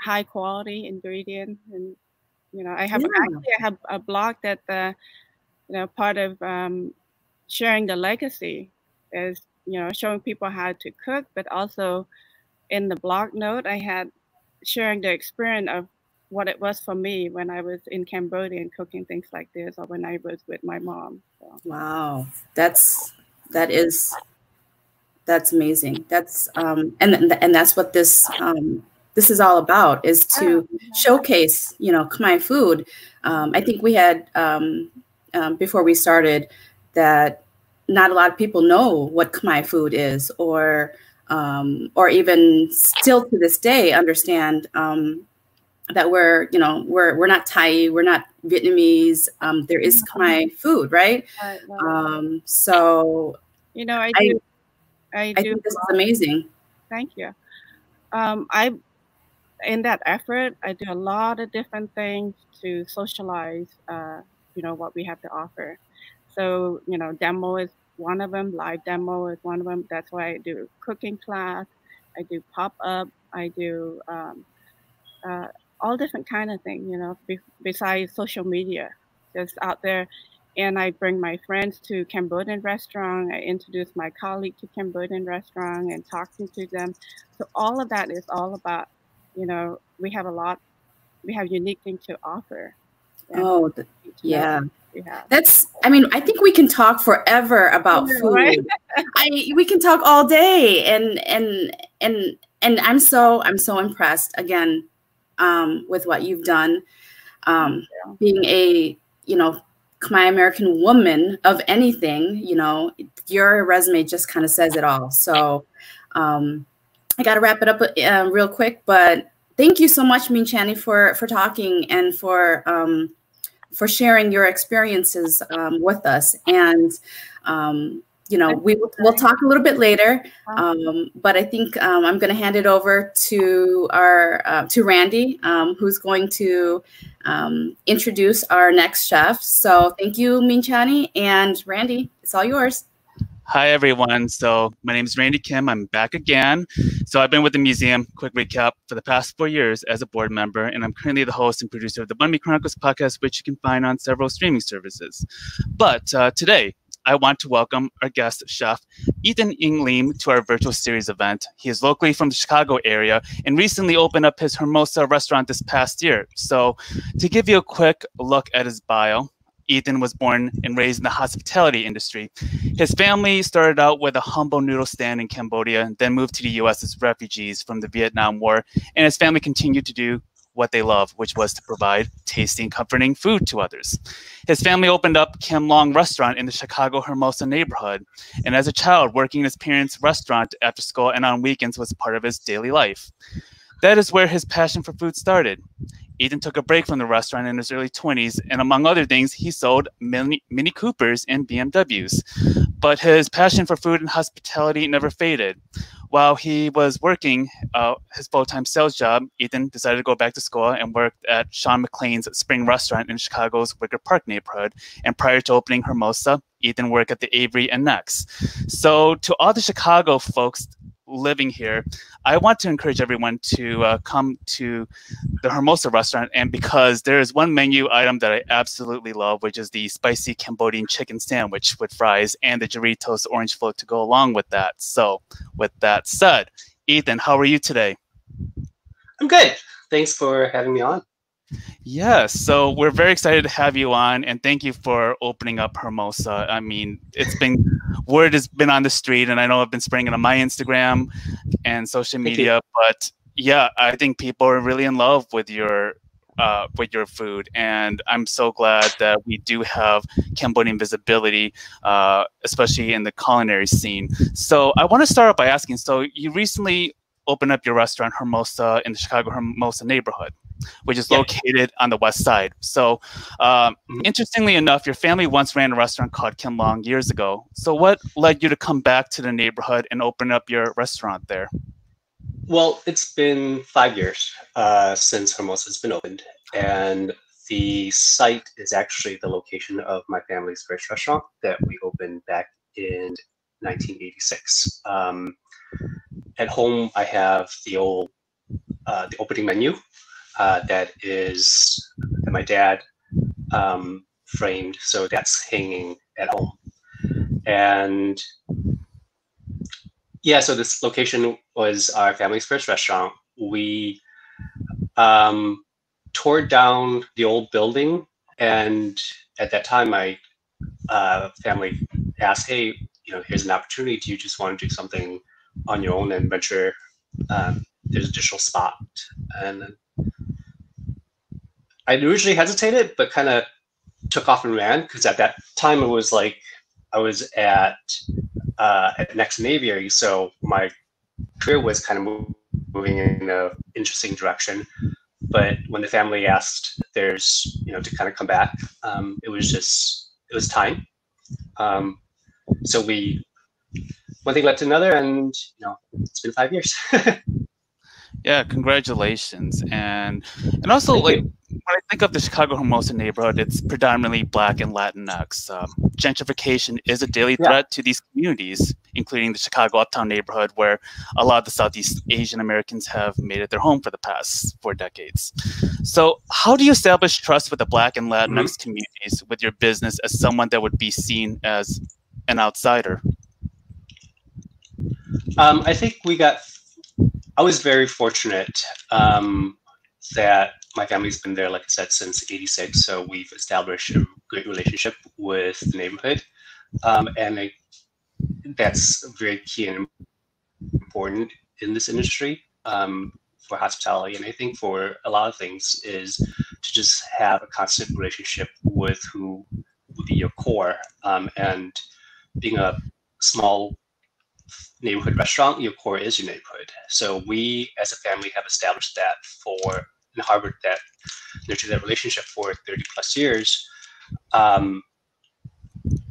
Speaker 6: high quality ingredient. And you know, I have a blog that you know, part of sharing the legacy is, you know, showing people how to cook, but also in the blog note I had sharing the experience of what it was for me when I was in Cambodia and cooking things like this, or when I was with my mom. So.
Speaker 1: Wow, that's amazing. That's and that's what this is all about, is to showcase, you know, Khmer food. I think we had before we started that not a lot of people know what Khmer food is, or even still to this day understand that we're not Thai, we're not Vietnamese. There is Khmer food, right? So
Speaker 6: you know, I
Speaker 1: think this is amazing.
Speaker 6: Thank you. In that effort, I do a lot of different things to socialize, you know, what we have to offer. So, you know, demo is one of them, live demo is one of them. That's why I do cooking class, I do pop-up, I do all different kind of things, you know, besides social media, just out there. And I bring my friends to Cambodian restaurant. I introduce my colleague to Cambodian restaurant and talking to them. So all of that is all about, you know, we have unique things to offer.
Speaker 1: Oh, yeah. That's, I mean, I think we can talk forever about food. Right? We can talk all day, and I'm so impressed again with what you've done, being a, you know, Khmer American woman of anything. You know, your resume just kind of says it all. So I got to wrap it up real quick, but thank you so much, Channy, for talking and for sharing your experiences with us. And you know, we'll talk a little bit later, but I think I'm going to hand it over to to Randy, who's going to introduce our next chef. So thank you, Channy, and Randy, it's all yours.
Speaker 7: Hi, everyone. So my name is Randy Kim. I'm back again. So I've been with the museum, quick recap, for the past 4 years as a board member, and I'm currently the host and producer of the Banh Mi Chronicles podcast, which you can find on several streaming services. But today, I want to welcome our guest chef, Ethan Ng Lim, to our virtual series event. He is locally from the Chicago area and recently opened up his Hermosa restaurant this past year. So to give you a quick look at his bio, Ethan was born and raised in the hospitality industry. His family started out with a humble noodle stand in Cambodia, then moved to the U.S. as refugees from the Vietnam War, and his family continued to do what they love, which was to provide tasty and comforting food to others. His family opened up Kim Long Restaurant in the Chicago Hermosa neighborhood, and as a child, working in his parents' restaurant after school and on weekends was part of his daily life. That is where his passion for food started. Ethan took a break from the restaurant in his early 20s, and among other things, he sold Mini Coopers and BMWs. But his passion for food and hospitality never faded. While he was working his full-time sales job, Ethan decided to go back to school and worked at Sean McLean's Spring Restaurant in Chicago's Wicker Park neighborhood. And prior to opening Hermosa, Ethan worked at the Avery and Nex. So to all the Chicago folks living here, I want to encourage everyone to come to the Hermosa restaurant, and because there is one menu item that I absolutely love, which is the spicy Cambodian chicken sandwich with fries and the Doritos orange float to go along with that. So with that said, Ethan, how are you today?
Speaker 8: I'm good. Thanks for having me on.
Speaker 7: Yes, so we're very excited to have you on, and thank you for opening up Hermosa. I mean, word has been on the street, and I know I've been spreading it on my Instagram and social media, but yeah, I think people are really in love with your food, and I'm so glad that we do have Cambodian visibility, especially in the culinary scene. So I want to start off by asking, so you recently open up your restaurant Hermosa in the Chicago Hermosa neighborhood, which is located on the west side. So interestingly enough, your family once ran a restaurant called Kim Long years ago. So what led you to come back to the neighborhood and open up your restaurant there?
Speaker 8: Well, it's been 5 years since Hermosa has been opened, and the site is actually the location of my family's first restaurant that we opened back in 1986. At home, I have the opening menu that my dad framed, so that's hanging at home. And yeah, so this location was our family's first restaurant. We tore down the old building, and at that time, my family asked, "Hey, here's an opportunity. Do you just want to do something on your own and venture? There's an additional spot." And I originally hesitated, but kind of took off and ran, because at that time it was like I was at Next Aviary, so my career was kind of moving in an interesting direction. But when the family asked, to kind of come back, it was time. So one thing led to another, and it's been 5 years.
Speaker 7: Yeah, congratulations. And also, like, when I think of the Chicago Hermosa neighborhood, it's predominantly Black and Latinx. Gentrification is a daily threat to these communities, including the Chicago Uptown neighborhood, where a lot of the Southeast Asian Americans have made it their home for the past 4 decades. So how do you establish trust with the Black and Latinx communities with your business as someone that would be seen as an outsider?
Speaker 8: I think I was very fortunate that my family's been there, like I said, since '86. So we've established a great relationship with the neighborhood. And that's very key and important in this industry for hospitality. And I think for a lot of things is to just have a constant relationship with who would be your core. And being a small neighborhood restaurant, your core is your neighborhood. So we as a family have established that and harbored that, nurtured that relationship for 30 plus years.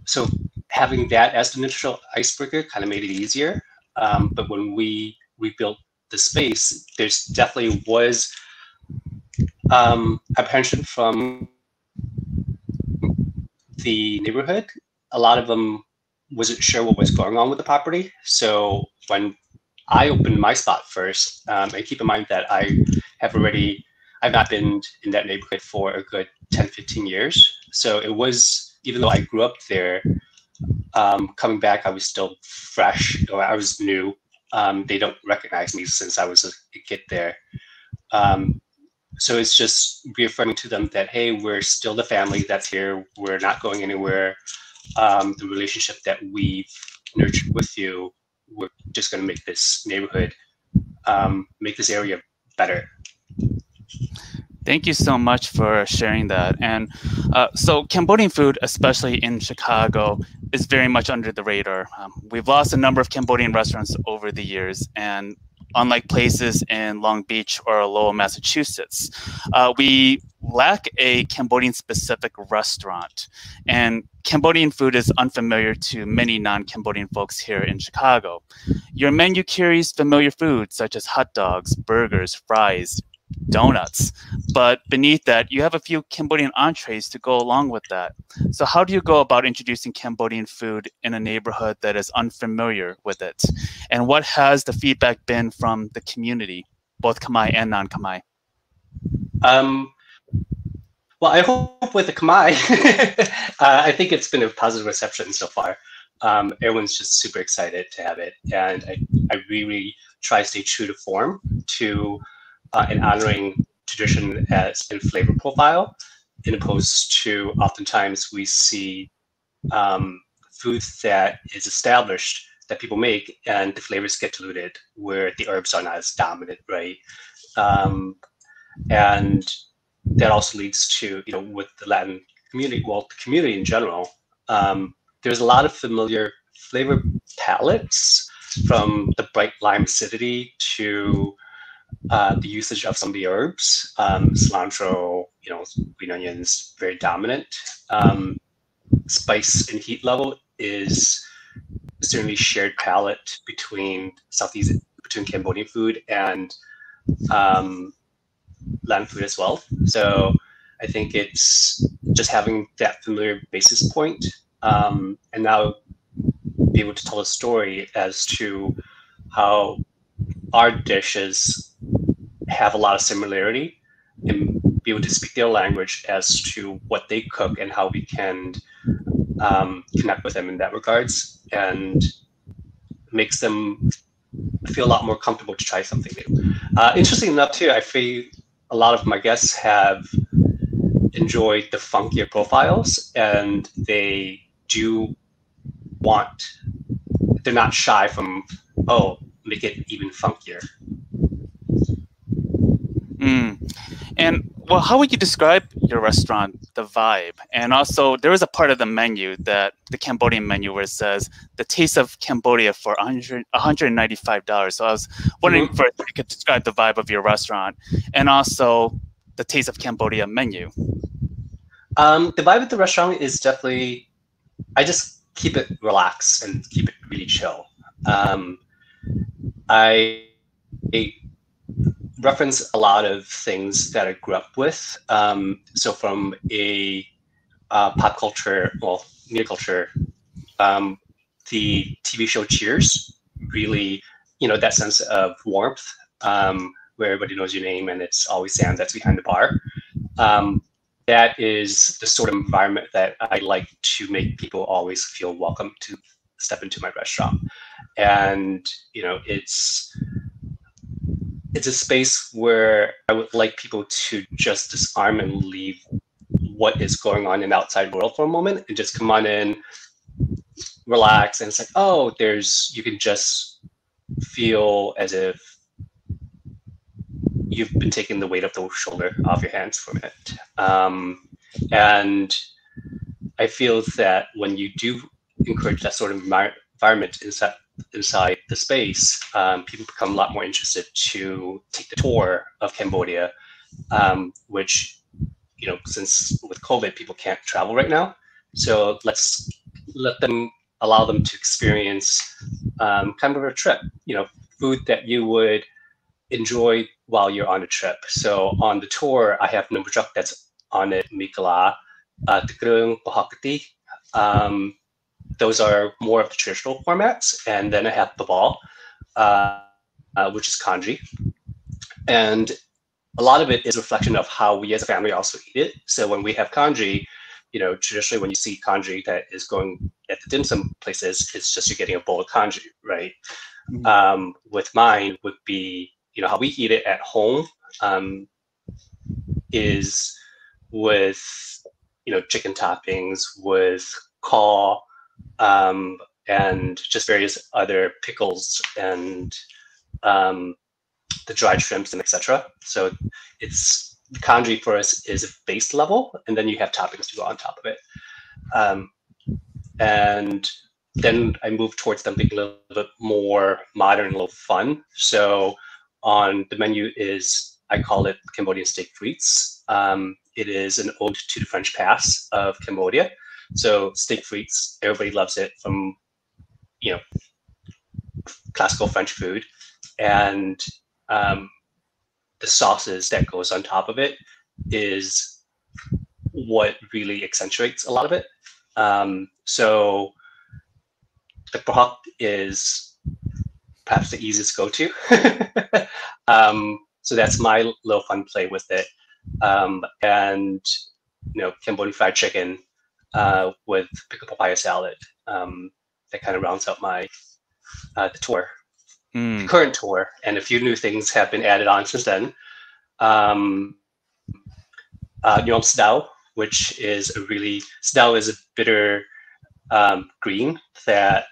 Speaker 8: So having that as the initial icebreaker kind of made it easier. But when we rebuilt the space, there's definitely was apprehension from the neighborhood. A lot of them wasn't sure what was going on with the property. So when I opened my spot first, and keep in mind that I've not been in that neighborhood for a good 10, 15 years. So it was, even though I grew up there, coming back, I was still fresh, or I was new. They don't recognize me since I was a kid there. So it's just reaffirming to them that, hey, we're still the family that's here. We're not going anywhere. The relationship that we've nurtured with you, we're just going to make this neighborhood, make this area better.
Speaker 7: Thank you so much for sharing that. And so Cambodian food, especially in Chicago, is very much under the radar. We've lost a number of Cambodian restaurants over the years, and unlike places in Long Beach or Lowell, Massachusetts, we lack a Cambodian-specific restaurant. And Cambodian food is unfamiliar to many non-Cambodian folks here in Chicago. Your menu carries familiar foods such as hot dogs, burgers, fries, donuts, but beneath that, you have a few Cambodian entrees to go along with that. So how do you go about introducing Cambodian food in a neighborhood that is unfamiliar with it? And what has the feedback been from the community, both Khmer and non-Khmer?
Speaker 8: Well, I hope with the Khmer, I think it's been a positive reception so far. Everyone's just super excited to have it. And I really try to stay true to form, in honoring tradition as in flavor profile, in opposed to oftentimes we see food that is established that people make and the flavors get diluted where the herbs are not as dominant, right? And that also leads to, with the Latin community, well, the community in general, there's a lot of familiar flavor palettes, from the bright lime acidity to the usage of some of the herbs. Cilantro, green onions, very dominant. Spice and heat level is certainly shared palate between Cambodian food and land food as well. So I think it's just having that familiar basis point, and now be able to tell a story as to how our dishes have a lot of similarity, and be able to speak their language as to what they cook and how we can connect with them in that regards, and makes them feel a lot more comfortable to try something new. Interesting enough too, I feel a lot of my guests have enjoyed the funkier profiles, and they do they're not shy from, oh, make it even funkier.
Speaker 7: And well, how would you describe your restaurant, the vibe? And also, there is a part of the menu, the Cambodian menu, where it says the taste of Cambodia for $195. So I was wondering if you could describe the vibe of your restaurant, and also the taste of Cambodia menu.
Speaker 8: The vibe of the restaurant is definitely, I just keep it relaxed and keep it really chill. I reference a lot of things that I grew up with. So from a pop culture, well, media culture, the TV show Cheers, really, that sense of warmth, where everybody knows your name and it's always Sam that's behind the bar. That is the sort of environment that I like to make people always feel welcome to step into my restaurant. And, it's a space where I would like people to just disarm and leave what is going on in the outside world for a moment and just come on in, relax, and it's like, oh, you can just feel as if you've been taking the weight of the shoulder off your hands for a minute. And I feel that when you do encourage that sort of environment inside the space, people become a lot more interested to take the tour of Cambodia, which, since with COVID, people can't travel right now. So let's allow them to experience kind of a trip, food that you would enjoy while you're on a trip. So on the tour, I have number truck that's on it, Mikala, Tikrung, Pahakati. Those are more of the traditional formats. And then I have Babal, which is kanji. And a lot of it is a reflection of how we as a family also eat it. So when we have kanji, traditionally when you see kanji that is going at the dim sum places, it's just you're getting a bowl of kanji, right? Mm-hmm. With mine would be, how we eat it at home is with, chicken toppings, with caw, and just various other pickles and the dried shrimps and etc. So it's the kanji for us is a base level, and then you have toppings to go on top of it. And then I move towards something a little bit more modern, a little fun. So on the menu is, I call it Cambodian steak frites. It is an ode to the French past of Cambodia. So steak frites, everybody loves it from, classical French food. And the sauces that goes on top of it is what really accentuates a lot of it. So the broth is perhaps the easiest go-to. So that's my little fun play with it. And, Cambodian fried chicken with pickled papaya salad. That kind of rounds out my the tour, the current tour, and a few new things have been added on since then. Nyom Sdao, which is Sdao is a bitter green that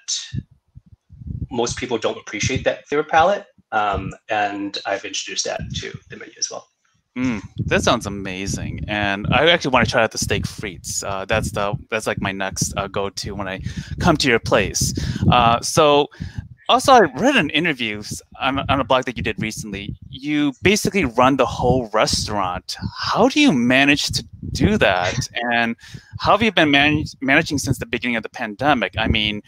Speaker 8: most people don't appreciate that flavor palette, and I've introduced that to the menu as well.
Speaker 7: That sounds amazing, and I actually want to try out the steak frites. That's like my next go-to when I come to your place. So Also, I read in interviews on a blog that you did recently, you basically run the whole restaurant. How do you manage to do that? And how have you been managing since the beginning of the pandemic? I mean,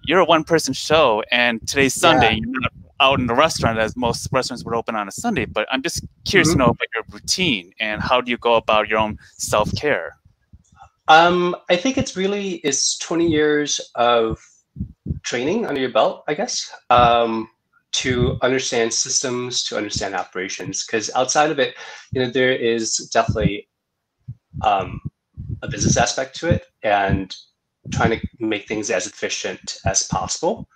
Speaker 7: you're a one-person show, and today's Sunday. Yeah. You're not out in the restaurant, as most restaurants would open on a Sunday. But I'm just curious to know about your routine and how do you go about your own self-care?
Speaker 8: I think it's 20 years of training under your belt, I guess, to understand systems, to understand operations. Because outside of it, there is definitely a business aspect to it, and trying to make things as efficient as possible,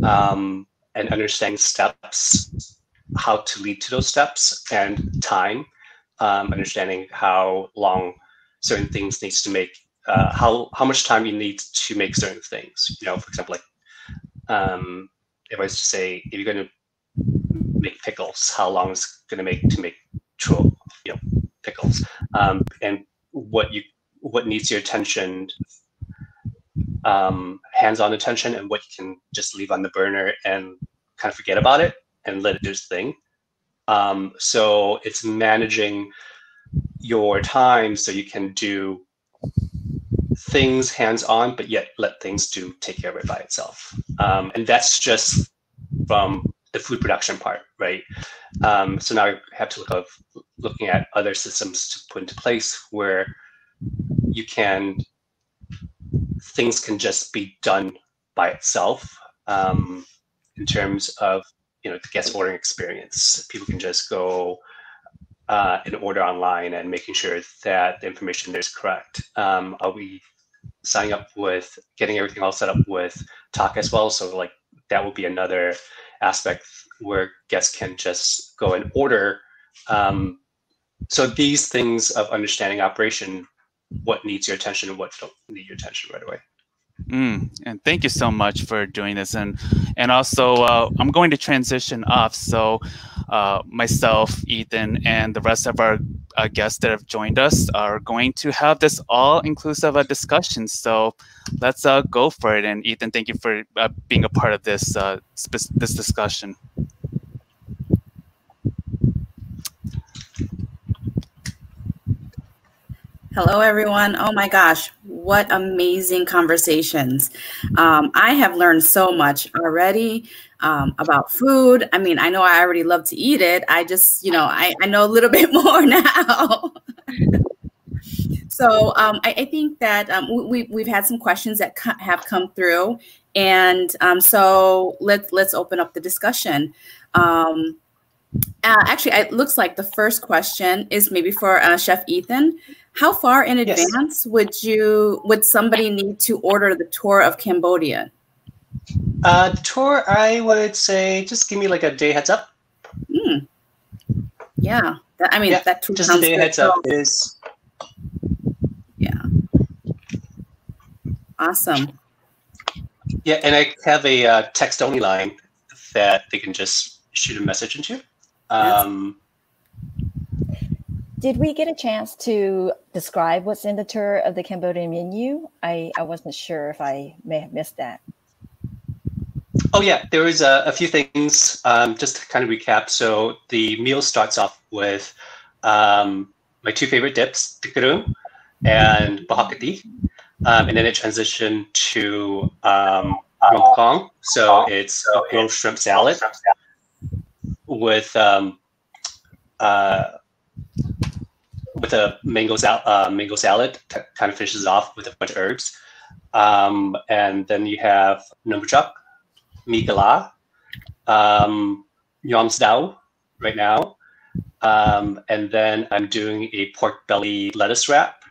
Speaker 8: and understanding steps, how to lead to those steps, and time, understanding how long certain things needs to make, how much time you need to make certain things. For example, like if I was to say, if you're going to make pickles, how long is it going to make pickles, and what needs your attention, hands-on attention, and what you can just leave on the burner and kind of forget about it and let it do its thing. So it's managing your time so you can do things hands-on, but yet let things take care of it by itself. And that's just from the food production part, right? So now I have to looking at other systems to put into place where things can just be done by itself, in terms of the guest ordering experience. People can just go and order online and making sure that the information there is correct. Are we signing up with getting everything all set up with Talk as well? So that will be another aspect where guests can just go and order. So these things of understanding operation, what needs your attention and what don't need your attention right away.
Speaker 7: And thank you so much for doing this. And also, I'm going to transition off. So myself, Ethan, and the rest of our guests that have joined us are going to have this all-inclusive discussion. So let's go for it. And Ethan, thank you for being a part of this this discussion.
Speaker 1: Hello, everyone. Oh my gosh, what amazing conversations. I have learned so much already about food. I mean, I know I already love to eat it. I just, I know a little bit more now. So I think that we've had some questions that have come through. And so let's open up the discussion. Actually, it looks like the first question is maybe for Chef Ethan. How far in advance would somebody need to order the tour of Cambodia?
Speaker 8: The tour, I would say, just give me a day heads up.
Speaker 1: Yeah, that tour
Speaker 8: just a day heads up is.
Speaker 1: Yeah. Awesome.
Speaker 8: Yeah, and I have a text-only line that they can just shoot a message into.
Speaker 4: Did we get a chance to describe what's in the tour of the Cambodian menu? I wasn't sure if I may have missed that.
Speaker 8: Oh yeah, there was a few things, just to kind of recap. So the meal starts off with my two favorite dips, tikarum and bahakati. And then it transitioned to rompkong. So it's a grilled shrimp salad with a mango salad, kind of finishes off with a bunch of herbs. And then you have numbuchak, mee gala, yom sdao right now. And then I'm doing a pork belly lettuce wrap,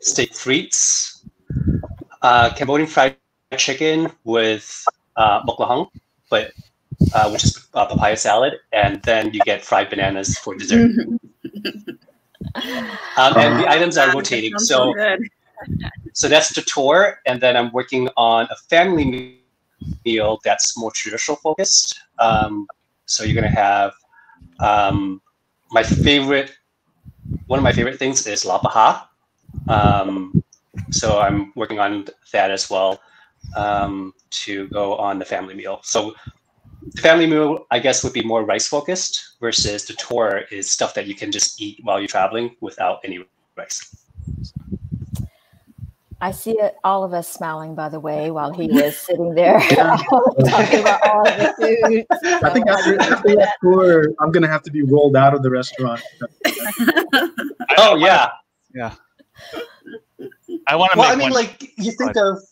Speaker 8: steak frites, Cambodian fried chicken with moklahong, which is papaya salad, and then you get fried bananas for dessert. And the items are rotating. So that's the tour, and then I'm working on a family meal that's more traditional focused. So you're gonna have one of my favorite things is lapaha. So I'm working on that as well. to go on the family meal. So the family meal, I guess, would be more rice focused versus the tour is stuff that you can just eat while you're traveling without any rice.
Speaker 4: I see all of us smiling, by the way, while he was sitting there talking about all of the food.
Speaker 5: I think after that tour, I'm going to have to be rolled out of the restaurant.
Speaker 8: Oh, yeah.
Speaker 7: Yeah. I want to
Speaker 8: Well, I mean, like, you think of,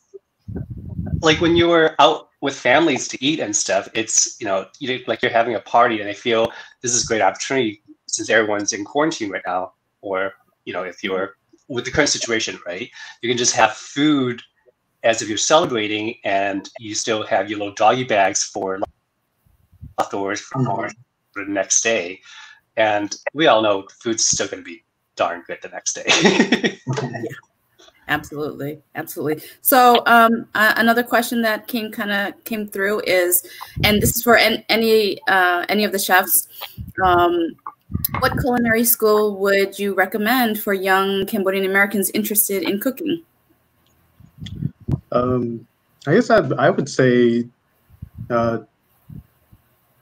Speaker 8: like, when you were out with families to eat and stuff, it's, like you're having a party, and I feel this is a great opportunity since everyone's in quarantine right now, or, if you're with the current situation, right? You can just have food as if you're celebrating, and you still have your little doggy bags for leftovers for the next day. And we all know food's still going to be darn good the next day.
Speaker 1: Yeah, absolutely. Absolutely. So another question that came through is, and this is for any of the chefs, what culinary school would you recommend for young Cambodian Americans interested in cooking?
Speaker 5: I guess I would say the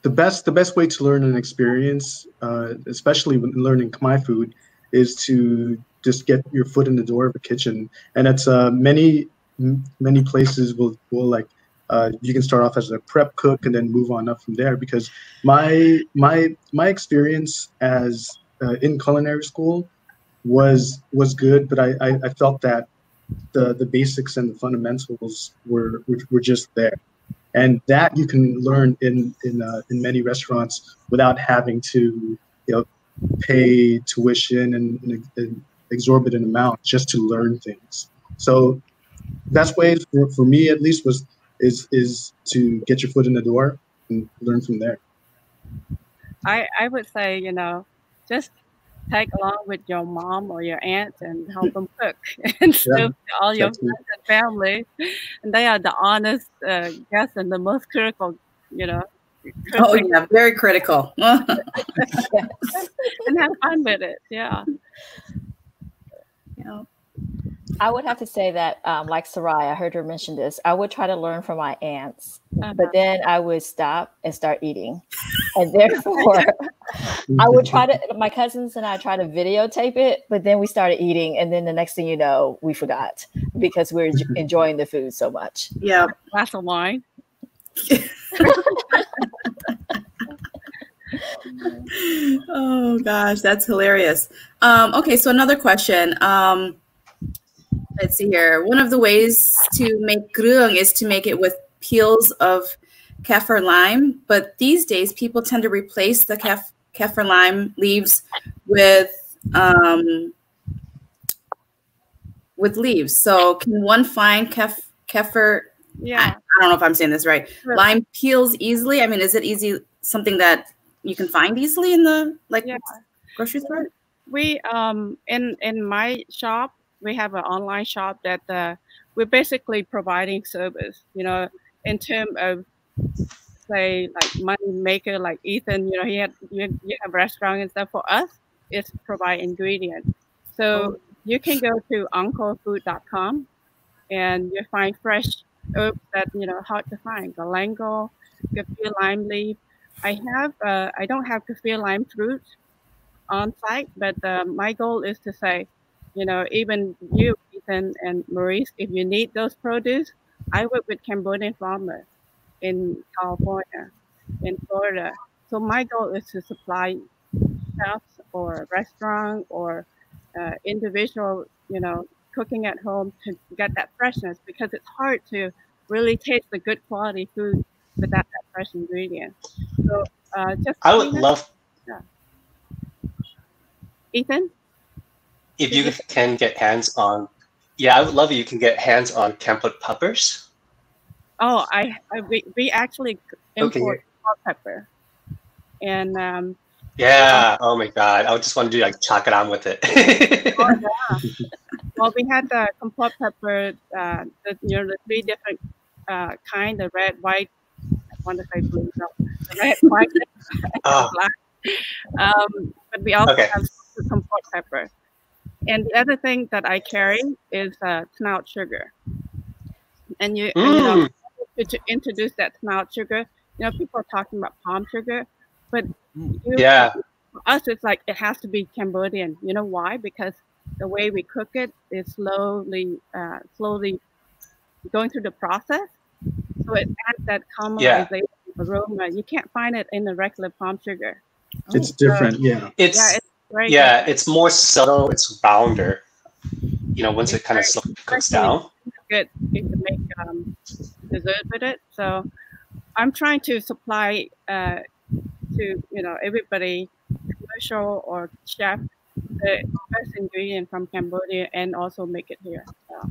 Speaker 5: best way to learn an experience, especially when learning Khmer food, is to just get your foot in the door of a kitchen. And it's many places will like you can start off as a prep cook and then move on up from there. Because my experience as in culinary school was good, but I felt that the basics and the fundamentals were just there, and that you can learn in many restaurants without having to pay tuition and an exorbitant amount just to learn things. So best way for me at least is to get your foot in the door and learn from there.
Speaker 6: I would say, just tag along with your mom or your aunt and help them cook and serve all your friends and family. And they are the honest guests and the most critical,
Speaker 1: Oh, yeah, very critical.
Speaker 6: And have fun with it. Yeah.
Speaker 4: I would have to say that, like Saray, I heard her mention this, I would try to learn from my aunts, but then I would stop and start eating. And therefore, I would my cousins and I try to videotape it, but then we started eating. And then the next thing you know, we forgot because we're enjoying the food so much.
Speaker 1: Yeah.
Speaker 6: Glass of wine.
Speaker 1: Oh, gosh, that's hilarious. Okay, so another question. Let's see here. One of the ways to make grung is to make it with peels of kaffir lime, but these days people tend to replace the kaffir lime leaves with leaves. So can one find kaffir?
Speaker 6: Yeah,
Speaker 1: I don't know if I'm saying this right. Sure. Lime peels easily. I mean, is it easy? Something that you can find easily in the grocery store?
Speaker 6: We in my shop. We have an online shop that we're basically providing service, in terms of, say, like money maker, like Ethan, you have a restaurant and stuff. For us, it's provide ingredients. So you can go to unclefood.com and you find fresh herbs that, hard to find. Galangal, kaffir lime leaf. I don't have kaffir lime fruit on site, but my goal is to say, even you, Ethan, and Maurice, if you need those produce, I work with Cambodian farmers in California, in Florida. So my goal is to supply chefs or restaurant or individual, cooking at home to get that freshness, because it's hard to really taste the good quality food without that fresh ingredient. So
Speaker 8: I would love.
Speaker 6: Yeah. Ethan?
Speaker 8: If you can get hands on, I would love it. You can get hands on Kampot peppers.
Speaker 6: Oh, we actually import hot pepper, and
Speaker 8: oh my God, I just want to do chalk it on with it.
Speaker 6: Oh, yeah. Well, we had the compot pepper, the three different kind, the red, white. I want to say blue, no, the red, white, black. But we also have the compot pepper. And the other thing that I carry is snout sugar. and you know, to introduce that malt sugar. You know, people are talking about palm sugar, but
Speaker 8: Yeah.
Speaker 6: for us, it's like it has to be Cambodian. You know why? Because the way we cook it is slowly going through the process, so it adds that caramelization aroma. You can't find it in the regular palm sugar.
Speaker 5: It's different, yeah.
Speaker 8: It's
Speaker 6: very
Speaker 8: different. It's more subtle. It's rounder. You know, once it kind of cooks down.
Speaker 6: Good to make dessert with it. So I'm trying to supply to everybody, commercial or chef, the best ingredient from Cambodia and also make it here. So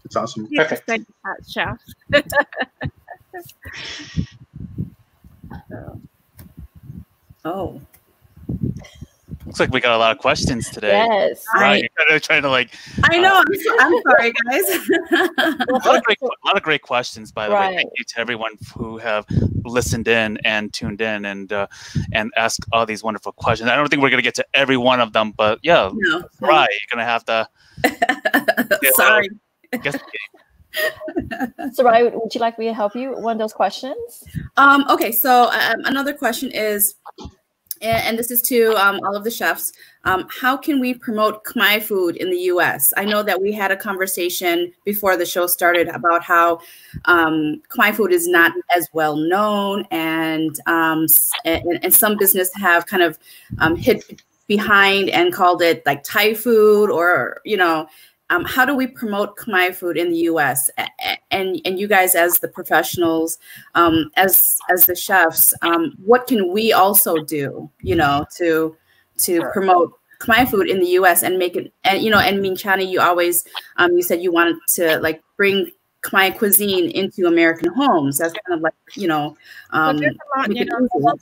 Speaker 5: it's awesome.
Speaker 8: Perfect.
Speaker 6: Chefs.
Speaker 1: Oh.
Speaker 7: Looks like we got a lot of questions today.
Speaker 4: Yes.
Speaker 7: Right. You're kind of trying to like.
Speaker 1: I know. I'm sorry, guys.
Speaker 7: A lot of great questions, by the way. Thank you to everyone who have listened in and tuned in and asked all these wonderful questions. I don't think we're going to get to every one of them, but yeah, right. You're going to have to.
Speaker 1: Sorry.
Speaker 4: Saray, would you like me to help you with one of those questions?
Speaker 1: Okay, so another question is, and this is to all of the chefs, how can we promote Khmer food in the U.S.? I know that we had a conversation before the show started about how Khmer food is not as well known, and some business have kind of hid behind and called it like Thai food, or how do we promote Khmer food in the U.S.? And you guys, as the professionals, as the chefs, what can we also do, to promote Khmer food in the U.S. and make it? And Channy, you always you said you wanted to like bring Khmer cuisine into American homes. That's kind of like
Speaker 6: there's a lot,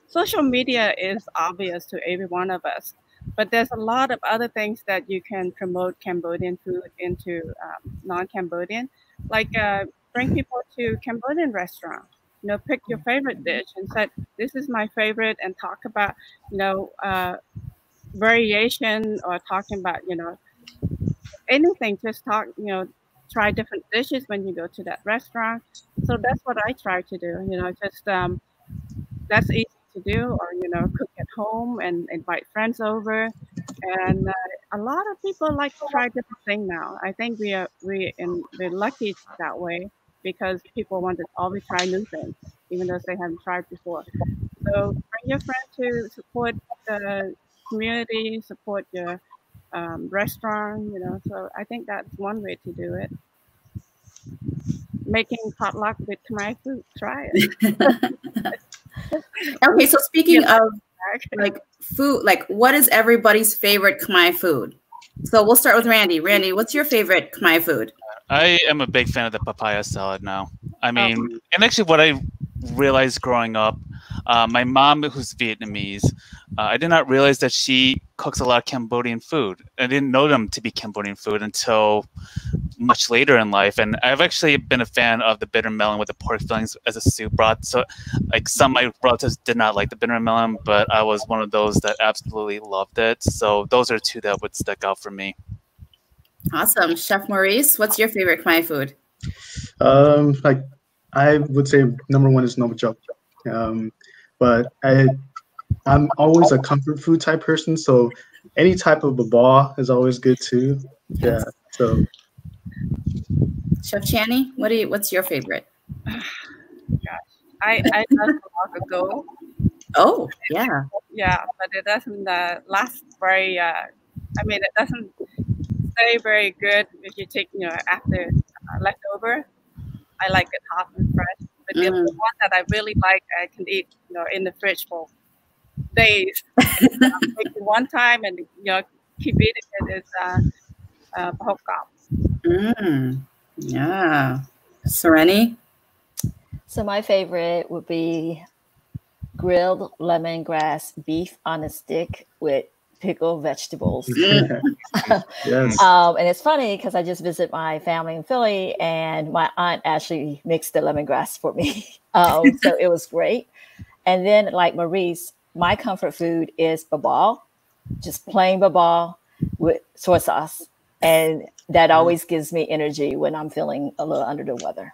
Speaker 6: social media is obvious to every one of us. But there's a lot of other things that you can promote Cambodian food into non-Cambodian, like bring people to Cambodian restaurant. Pick your favorite dish and say, "This is my favorite," and talk about variation, or talking about anything. Just talk, try different dishes when you go to that restaurant. So that's what I try to do. Just that's easy to do, or cook at home and invite friends over, and a lot of people like to try different things now. I think we're lucky that way, because people want to always try new things, even though they haven't tried before. So bring your friend to support the community, support your restaurant. So I think that's one way to do it. Making potluck with Khmer food, try it.
Speaker 1: Okay, so speaking of like food, like what is everybody's favorite Khmer food? So we'll start with Randy. Randy, what's your favorite Khmer food?
Speaker 7: I am a big fan of the papaya salad now. I mean, and actually what I realized growing up, my mom, who's Vietnamese, I did not realize that she cooks a lot of Cambodian food. I didn't know them to be Cambodian food until much later in life. And I've actually been a fan of the bitter melon with the pork fillings as a soup broth. So like some of my relatives did not like the bitter melon, but I was one of those that absolutely loved it. So those are two that would stick out for me.
Speaker 1: Awesome. Chef Maurice, what's your favorite Khmer food?
Speaker 5: Like I would say number one is nomak chop. But I'm always a comfort food type person, so any type of ball is always good too. Yeah. So
Speaker 1: Chef Channy, what's your favorite?
Speaker 6: Gosh, I love long ago.
Speaker 1: Oh, yeah.
Speaker 6: Yeah, but it doesn't last very. I mean, it doesn't stay very good if you take after leftover. I like it hot and fresh. But the one that I really like, I can eat in the fridge for days. Take it one time and keep eating it is pork chop.
Speaker 1: Yeah. Sorenny?
Speaker 4: So my favorite would be grilled lemongrass beef on a stick with pickled vegetables.
Speaker 5: Yes.
Speaker 4: And it's funny because I just visit my family in Philly, and my aunt actually mixed the lemongrass for me. So it was great. And then, like Maurice, my comfort food is babal, just plain babal with soy sauce. And that always gives me energy when I'm feeling a little under the weather.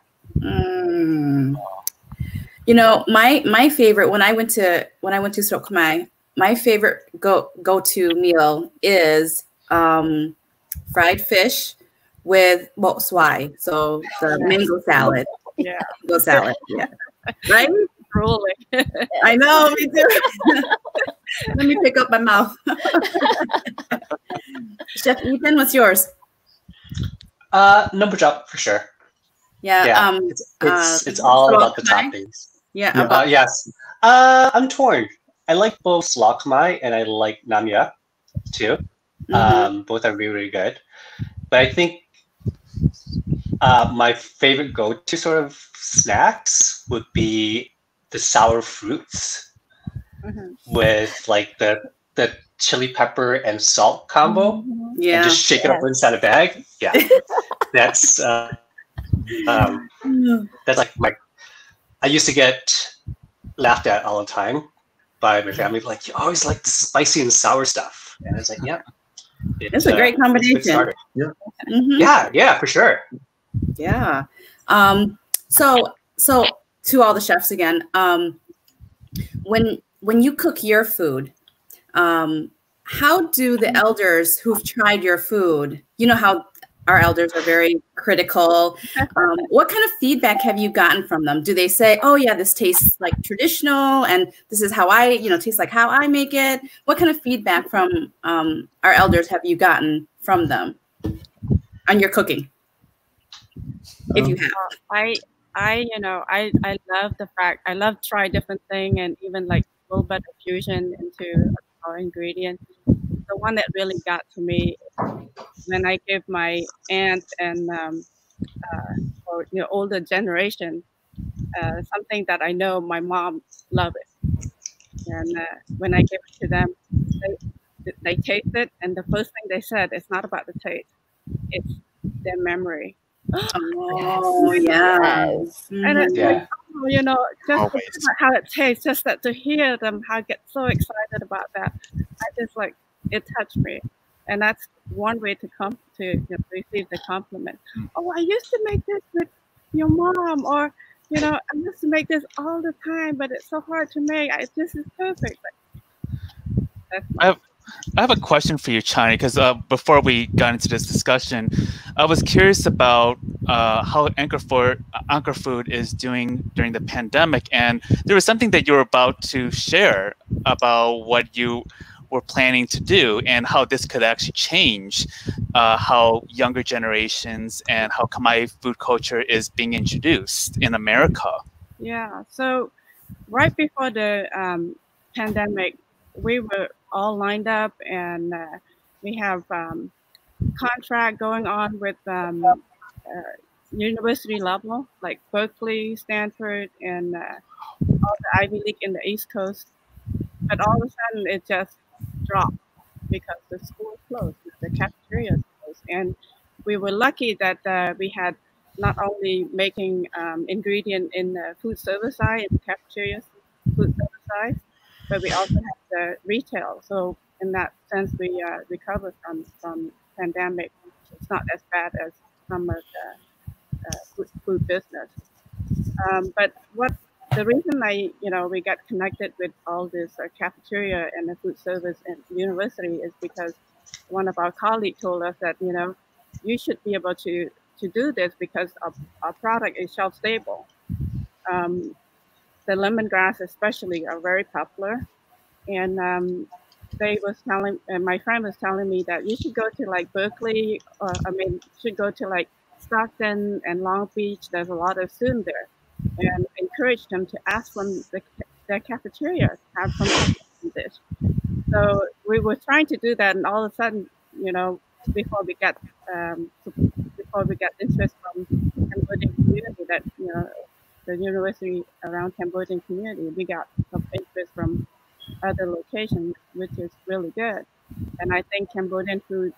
Speaker 1: You know, my favorite when I went to Saray Cubacub, my favorite go-to meal is fried fish with bok swai, so the mango salad.
Speaker 6: Yeah,
Speaker 1: mango salad. Yeah, right.
Speaker 6: Rolling.
Speaker 1: I know, me too. Let me pick up my mouth. Chef Ethan, what's yours?
Speaker 8: Number chop for sure.
Speaker 1: Yeah.
Speaker 8: Yeah. It's all about the toppings.
Speaker 1: Yeah.
Speaker 8: Yes. I'm torn. I like both Laux and I like Namya too. Both are really, really good. But I think my favorite go-to sort of snacks would be the sour fruits with like the chili pepper and salt combo.
Speaker 1: Yeah.
Speaker 8: And just shake it up inside a bag. Yeah. That's like I used to get laughed at all the time by my family, like, you always like the spicy and sour stuff. And I was like, yeah.
Speaker 1: It's a great combination.
Speaker 8: Yeah, for sure.
Speaker 1: Yeah. So to all the chefs again, when you cook your food, how do the elders who've tried your food, you know how our elders are very critical. What kind of feedback have you gotten from them? Do they say, oh yeah, this tastes like traditional and this is how I, tastes like how I make it? What kind of feedback from our elders have you gotten from them on your cooking? If you have.
Speaker 6: I love the fact, I love try different thing and even like a little bit of fusion into our ingredients. The one that really got to me when I give my aunt and older generation something that I know my mom loved it, and when I give it to them, they taste it, and the first thing they said, it's not about the taste, it's their memory.
Speaker 1: Oh yeah,
Speaker 6: and it's like, just about how it tastes, just that to hear them, how I get so excited about that, I just like it touched me. And that's one way to receive the compliment. Oh, I used to make this with your mom, or I used to make this all the time, but it's so hard to make. This is perfect.
Speaker 7: I have a question for you, Channy, because before we got into this discussion, I was curious about how Anchor Food is doing during the pandemic, and there was something that you were about to share about what you were planning to do and how this could actually change how younger generations and how Khmer food culture is being introduced in America.
Speaker 6: Yeah, so right before the pandemic, we were all lined up and we have contract going on with university level, like Berkeley, Stanford, and all the Ivy League in the East Coast. But all of a sudden it just dropped because the school closed, the cafeteria closed, and we were lucky that we had not only making ingredient in the food service side, in the cafeteria food service side, but we also have the retail. So in that sense, we recovered from pandemic. It's not as bad as some of the food business. But the reason we got connected with all this cafeteria and the food service and university is because one of our colleagues told us that, you should be able to do this because our product is shelf stable. The lemongrass especially are very popular. And my friend was telling me that you should go to like Berkeley, should go to like Stockton and Long Beach. There's a lot of students there. And encourage them to ask from their cafeteria to have some dish. So we were trying to do that, and all of a sudden, before we got interest from Cambodian community, that the university around Cambodian community, we got some interest from other locations, which is really good. And I think Cambodian food,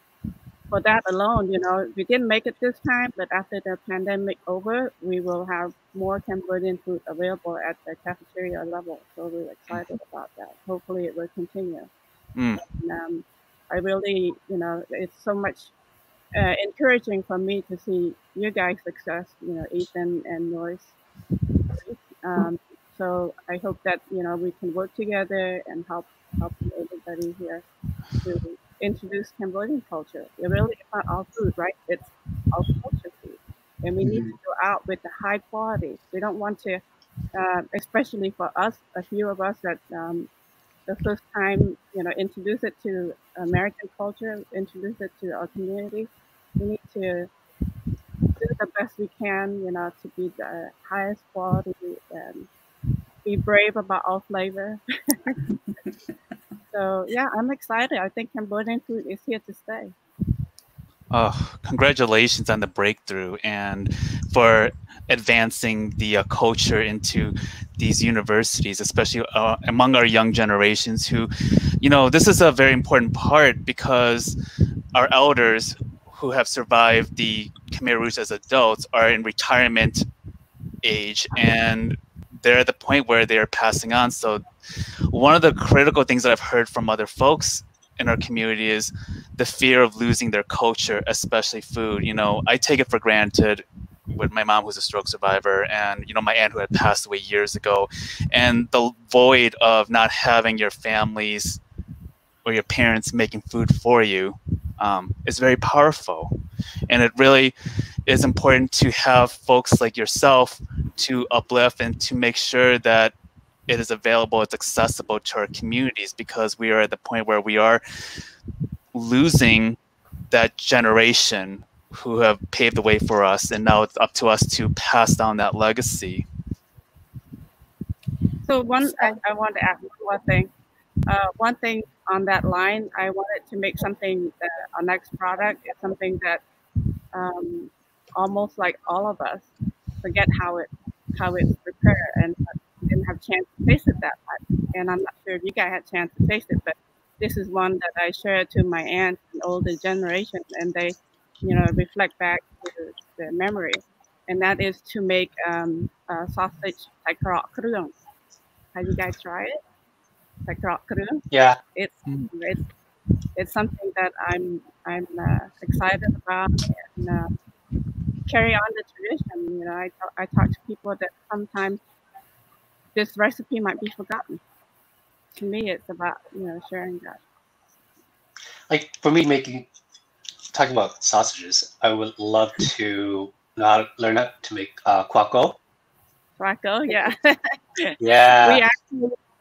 Speaker 6: for that alone, we didn't make it this time, but after the pandemic over, we will have more Cambodian food available at the cafeteria level. So we're excited about that. Hopefully it will continue. And, I really, it's so much encouraging for me to see you guys' success. You know, Ethan and Maurice. So I hope that we can work together and help everybody here to introduce Cambodian culture. It really is not all food, right? It's all culture food, and we need to go out with the high quality. We don't want to, especially for us, a few of us that the first time introduce it to American culture, introduce it to our community. We need to do the best we can, to be the highest quality and be brave about our flavor. So yeah, I'm excited. I think Cambodian food is here to stay.
Speaker 7: Oh, congratulations on the breakthrough and for advancing the culture into these universities, especially among our young generations who, this is a very important part because our elders who have survived the Khmer Rouge as adults are in retirement age and they're at the point where they're passing on. So one of the critical things that I've heard from other folks in our community is the fear of losing their culture, especially food. I take it for granted with my mom, who's a stroke survivor, and my aunt who had passed away years ago, and the void of not having your families or your parents making food for you is very powerful. And it really is important to have folks like yourself to uplift and to make sure that it is available, it's accessible to our communities, because we are at the point where we are losing that generation who have paved the way for us, and now it's up to us to pass down that legacy.
Speaker 6: So I want to add one thing. One thing on that line, I wanted to make something, our next product is something that almost like all of us forget how it's prepared and didn't have a chance to taste it that much. And I'm not sure if you guys had a chance to taste it, but this is one that I shared to my aunt and older generation, and they, reflect back to the memory. And that is to make sausage Saray Cubacub. Have you guys tried it? Saray Cubacub?
Speaker 8: Yeah.
Speaker 6: It's something that I'm excited about and carry on the tradition. I talk to people that sometimes this recipe might be forgotten. To me, it's about sharing that.
Speaker 8: Like for me, talking about sausages, I would love to learn how to make quaco.
Speaker 6: Quaco, yeah.
Speaker 8: Yeah.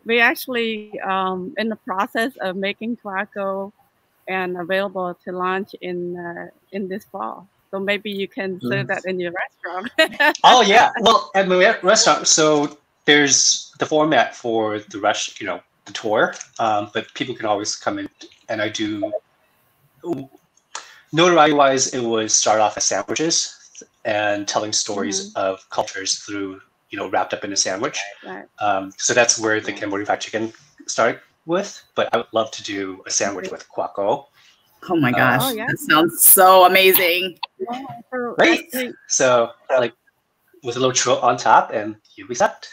Speaker 6: We actually in the process of making quaco and available to launch in this fall. So maybe you can serve that in your restaurant.
Speaker 8: Oh yeah. Well, at my restaurant, so there's the format for the the tour, but people can always come in, and I do. Notoriety-wise, it would start off as sandwiches and telling stories of cultures through, wrapped up in a sandwich.
Speaker 6: Right.
Speaker 8: So that's where the Cambodian fried chicken started with. But I would love to do a sandwich with quaco.
Speaker 1: Oh my gosh, that sounds so amazing.
Speaker 8: Great. So with a little churro on top, and you'll be set.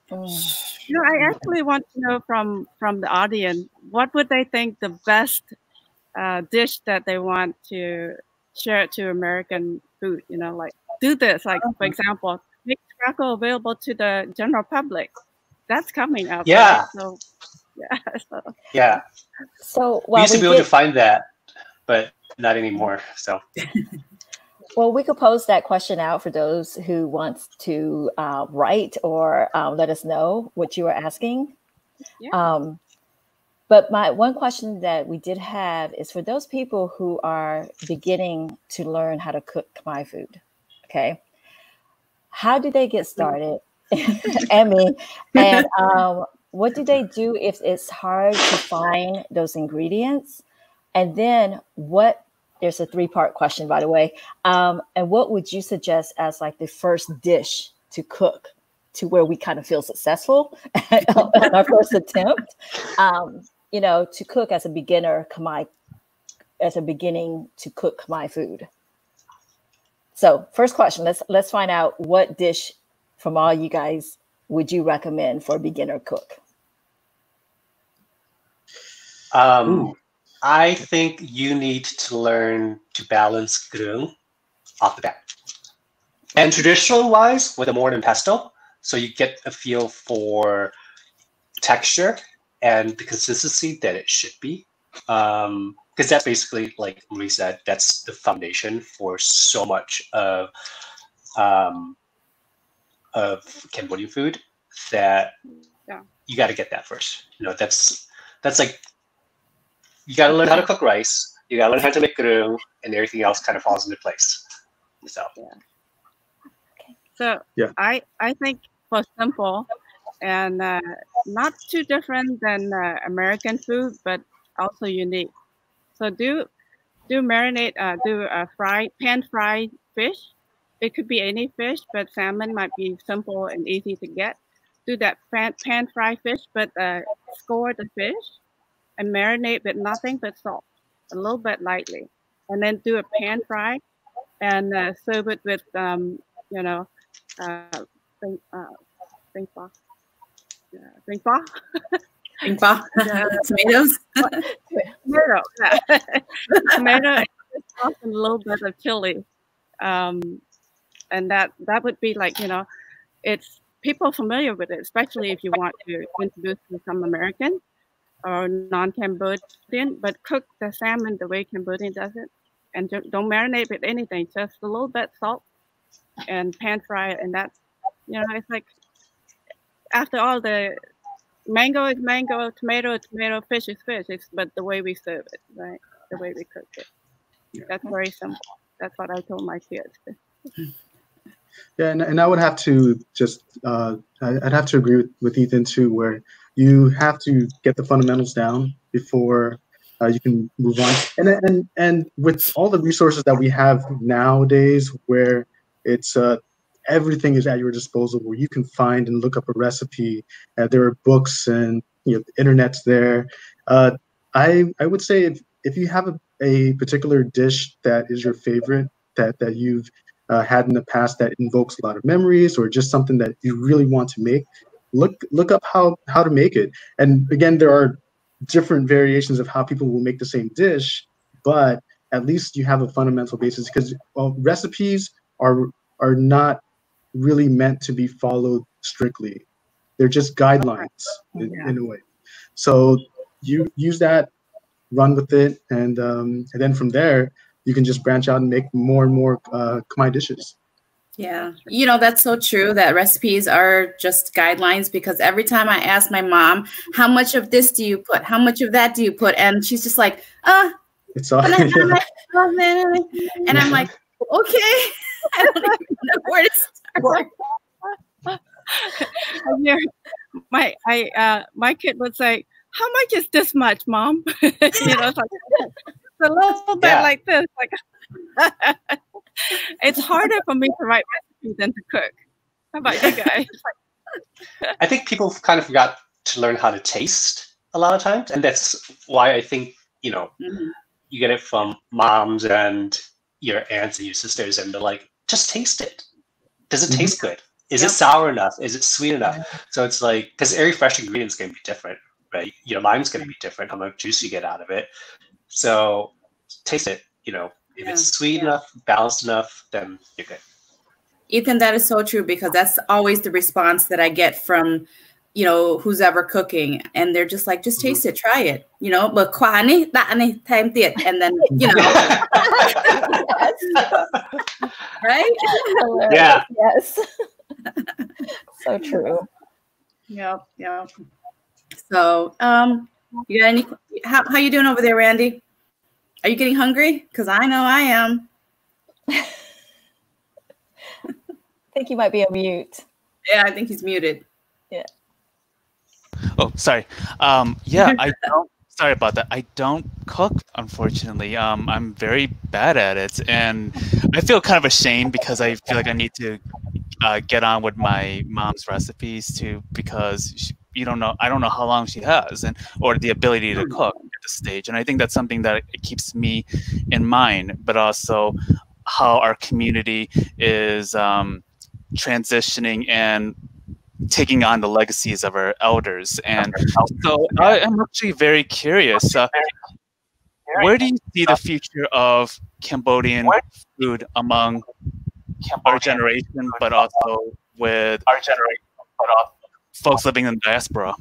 Speaker 6: I actually want to know from the audience, what would they think the best dish that they want to share to American food? Do this, for example, make quaco available to the general public. That's coming up.
Speaker 8: Yeah.
Speaker 6: Right?
Speaker 8: Yeah.
Speaker 4: So
Speaker 8: we used to be able to find that, but not anymore. So.
Speaker 4: Well, we could pose that question out for those who wants to write or let us know what you were asking.
Speaker 6: Yeah.
Speaker 4: But my one question that we did have is for those people who are beginning to learn how to cook Khmer food. Okay, how do they get started? And what do they do if it's hard to find those ingredients? And then there's a 3-part question, by the way. And what would you suggest as the first dish to cook to where we kind of feel successful on our first attempt? To cook as a beginner, beginning to cook Khmer food. So first question, let's find out what dish from all you guys would you recommend for a beginner cook?
Speaker 8: I think you need to learn to balance grung off the bat. And traditional wise, with a more than pesto, so you get a feel for texture and the consistency that it should be. Because that's basically, like Maurice said, that's the foundation for so much of Cambodian food that you got to get that first. You know, that's like, you got to learn how to cook rice, you got to learn how to make grung, and everything else kind of falls into place. So,
Speaker 6: I think for simple and not too different than American food, but also unique. So do marinate, do a pan fried fish. It could be any fish, but salmon might be simple and easy to get. Do that pan fried fish, but score the fish and marinate with nothing but salt, a little bit lightly, and then do a pan fry and serve it with you know, Bing fa.
Speaker 1: Tomatoes.
Speaker 6: Tomato. Tomato and a little bit of chili. And that would be like, you know, it's people familiar with it, especially if you want to introduce to some American or non-Cambodian, but cook the salmon the way Cambodian does it. And don't marinate with anything, just a little bit salt and pan fry it. And that's, you know, it's like, after all, the mango is mango, tomato is tomato, fish is fish. But the way we serve it, right? The way we cook it. Yeah. That's very simple. That's what I told my kids.
Speaker 5: Yeah, and I would have to just, I'd have to agree with Ethan too, where you have to get the fundamentals down before you can move on. And with all the resources that we have nowadays, where it's everything is at your disposal, where you can find and look up a recipe. There are books and the internet's there. I would say if you have a particular dish that is your favorite, that you've had in the past that invokes a lot of memories, or just something that you really want to make, look up how to make it. And again, there are different variations of how people will make the same dish, but at least you have a fundamental basis, because recipes are not really meant to be followed strictly. They're just guidelines in a way. So you use that, run with it, and then from there you can just branch out and make more and more Khmer dishes.
Speaker 1: Yeah, you know, that's so true, that recipes are just guidelines, because every time I ask my mom, how much of this do you put? How much of that do you put? And she's just like,
Speaker 5: it's all.
Speaker 1: And I'm like, okay, I don't even know where to start.
Speaker 6: My kid would say, how much is this much, Mom? You know, it's like, it's a little bit like this. Like, it's harder for me to write recipes than to cook. How about you guys?
Speaker 8: I think people kind of forgot to learn how to taste a lot of times, and that's why I think, you know, you get it from moms and your aunts and your sisters, and they're like, just taste it. Does it taste good? Is it sour enough? Is it sweet enough? So it's like, because every fresh ingredient is going to be different, right? Your lime's going to be different, how much juice you get out of it. So taste it, you know. If it's sweet enough, balanced enough, then you're good.
Speaker 1: Ethan, that is so true, because that's always the response that I get from, you know, who's ever cooking, and they're just like, just taste it, try it, you know, but kwani that time it, and then, you know, right?
Speaker 8: Yeah.
Speaker 4: Yes. So true.
Speaker 1: Yep. So, you got any? How you doing over there, Randy? Are you getting hungry? Because I know I am.
Speaker 4: I think you might be on mute.
Speaker 1: Yeah, I think he's muted.
Speaker 4: Yeah.
Speaker 7: Oh, sorry. Yeah, I don't. Sorry about that. I don't cook, unfortunately. I'm very bad at it, and I feel kind of ashamed because I feel like I need to get on with my mom's recipes too, because I don't know how long she has, or the ability to cook at this stage. And I think that's something that it keeps me in mind, but also how our community is transitioning and taking on the legacies of our elders. And so I am actually very curious. where do you see the future of Cambodian food among our generation, but also with folks living in the diaspora?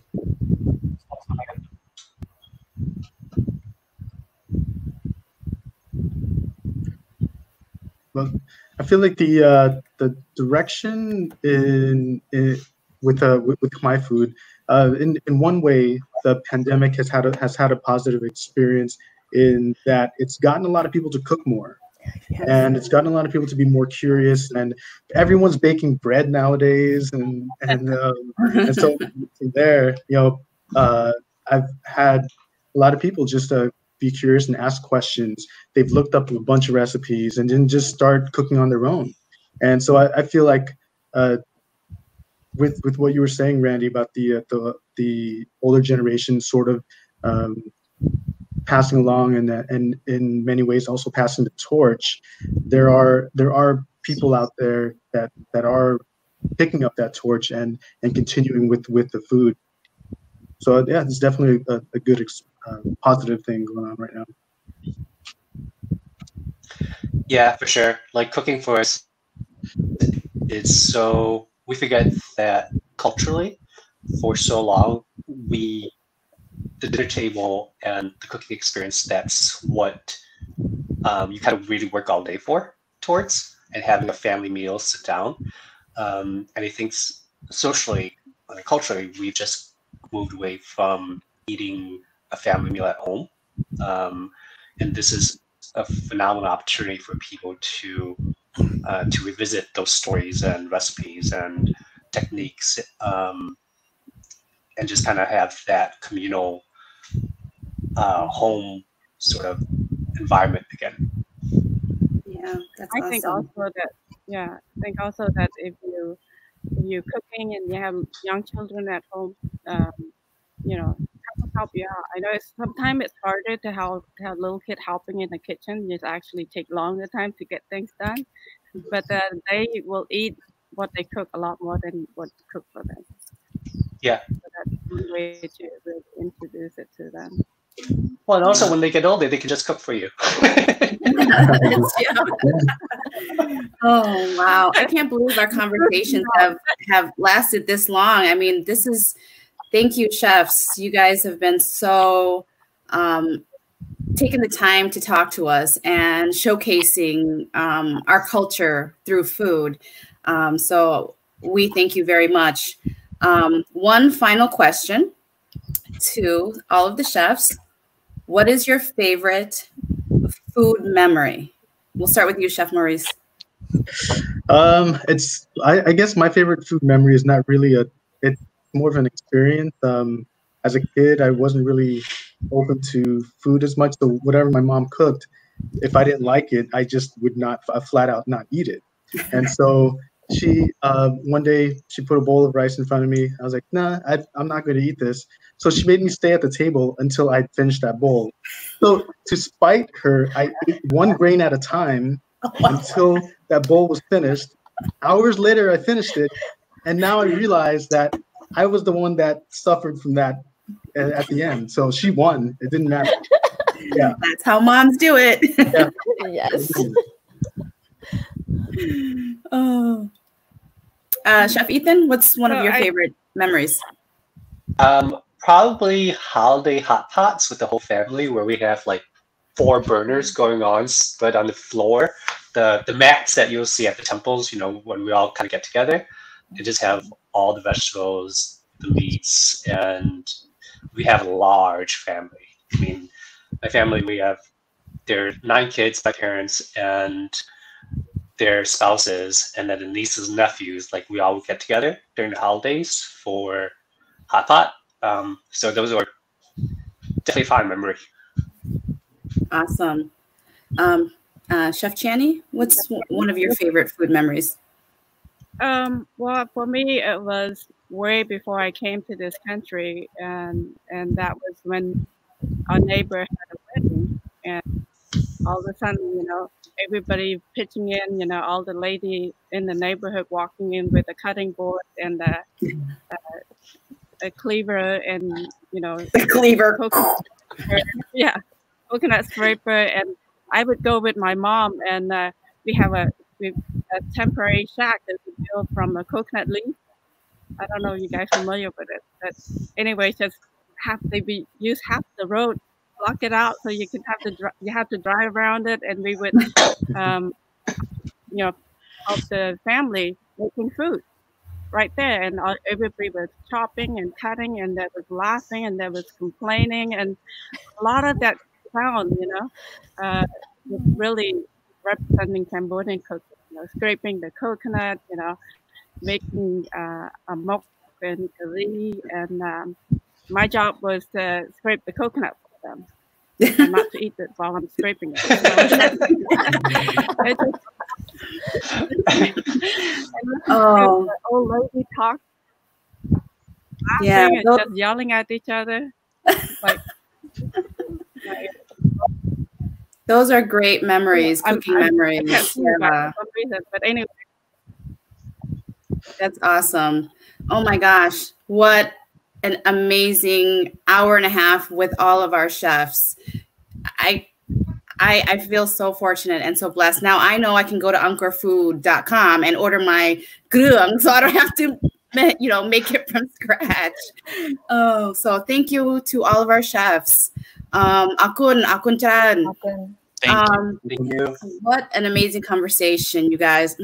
Speaker 5: Well, I feel like the direction with Khmer food, in one way, the pandemic has had a positive experience in that it's gotten a lot of people to cook more. And it's gotten a lot of people to be more curious, and everyone's baking bread nowadays, and so from there, I've had a lot of people just be curious and ask questions. They've looked up a bunch of recipes and then just start cooking on their own. And so I feel like with what you were saying, Randy, about the older generation sort of passing along and in many ways also passing the torch, there are people out there that are picking up that torch and continuing with the food. So yeah, it's definitely a good positive thing going on right now.
Speaker 8: Yeah, for sure. Like cooking for us, it's so, we forget that culturally for so long, the dinner table and the cooking experience, that's what you kind of really work all day towards, and having a family meal, sit down. And I think socially and culturally, we've just moved away from eating a family meal at home. And this is a phenomenal opportunity for people to revisit those stories and recipes and techniques, and just kind of have that communal home sort of environment again.
Speaker 1: Yeah, that's
Speaker 6: I
Speaker 1: awesome.
Speaker 6: think also that if you're cooking and you have young children at home, help you out. I know sometimes it's harder to have little kid helping in the kitchen. It actually take longer time to get things done, but they will eat what they cook a lot more than what you cook for them.
Speaker 8: Yeah.
Speaker 6: So that's one way to really introduce it to them.
Speaker 8: Well, and also when they get older, they can just cook for you.
Speaker 1: Oh wow! I can't believe our conversations have lasted this long. I mean, thank you, chefs. You guys have been so taking the time to talk to us and showcasing our culture through food. So we thank you very much. One final question to all of the chefs. What is your favorite food memory? We'll start with you, Chef Maurice.
Speaker 5: I guess my favorite food memory is not really it's more of an experience. As a kid, I wasn't really open to food as much. So whatever my mom cooked, if I didn't like it, I just would not flat out not eat it. And so she one day she put a bowl of rice in front of me. I was like, nah, I'm not going to eat this. So she made me stay at the table until I finished that bowl. So to spite her, I ate one grain at a time until that bowl was finished. Hours later, I finished it. And now I realized that I was the one that suffered from that at the end. So she won. It didn't matter. Yeah.
Speaker 1: That's how moms do it.
Speaker 5: Yeah.
Speaker 4: Yes.
Speaker 1: Oh. Chef Ethan, what's one of your favorite memories?
Speaker 8: Probably holiday hot pots with the whole family, where we have like 4 burners going on spread on the floor. The mats that you'll see at the temples, when we all kind of get together, and just have all the vegetables, the meats, and we have a large family. I mean, my family, there are 9 kids, my parents, and their spouses, and then the nieces and nephews. Like, we all get together during the holidays for hot pot. So those are definitely fond memory.
Speaker 1: Awesome. Chef Channy, what's one of your favorite food memories?
Speaker 6: Well, for me, it was way before I came to this country, and that was when our neighbor had a wedding, and all of a sudden, everybody pitching in, all the lady in the neighborhood walking in with a cutting board and a cleaver and,
Speaker 1: the cleaver.
Speaker 6: Yeah. coconut scraper, and I would go with my mom, and we have a temporary shack that we built from a coconut leaf. I don't know if you guys are familiar with it, but anyway, just we use half the road, block it out so you have to drive around it, and we would help the family making food right there, and everybody was chopping and cutting, and there was laughing, and there was complaining, and a lot of that sound, was really representing Cambodian cooking. Scraping the coconut, making a mok and curry, and my job was to scrape the coconut for them, and not to eat it while I'm scraping it. The old lady talk, laughing and just yelling at each other.
Speaker 1: Those are great memories, cooking memories.
Speaker 6: Yeah. But anyway.
Speaker 1: That's awesome. Oh my gosh, what an amazing hour and a half with all of our chefs. I feel so fortunate and so blessed. Now I know I can go to angkorfood.com and order my grung, so I don't have to make it from scratch. Oh, so thank you to all of our chefs. Akun Chan.
Speaker 7: Thank you.
Speaker 1: What an amazing conversation, you guys.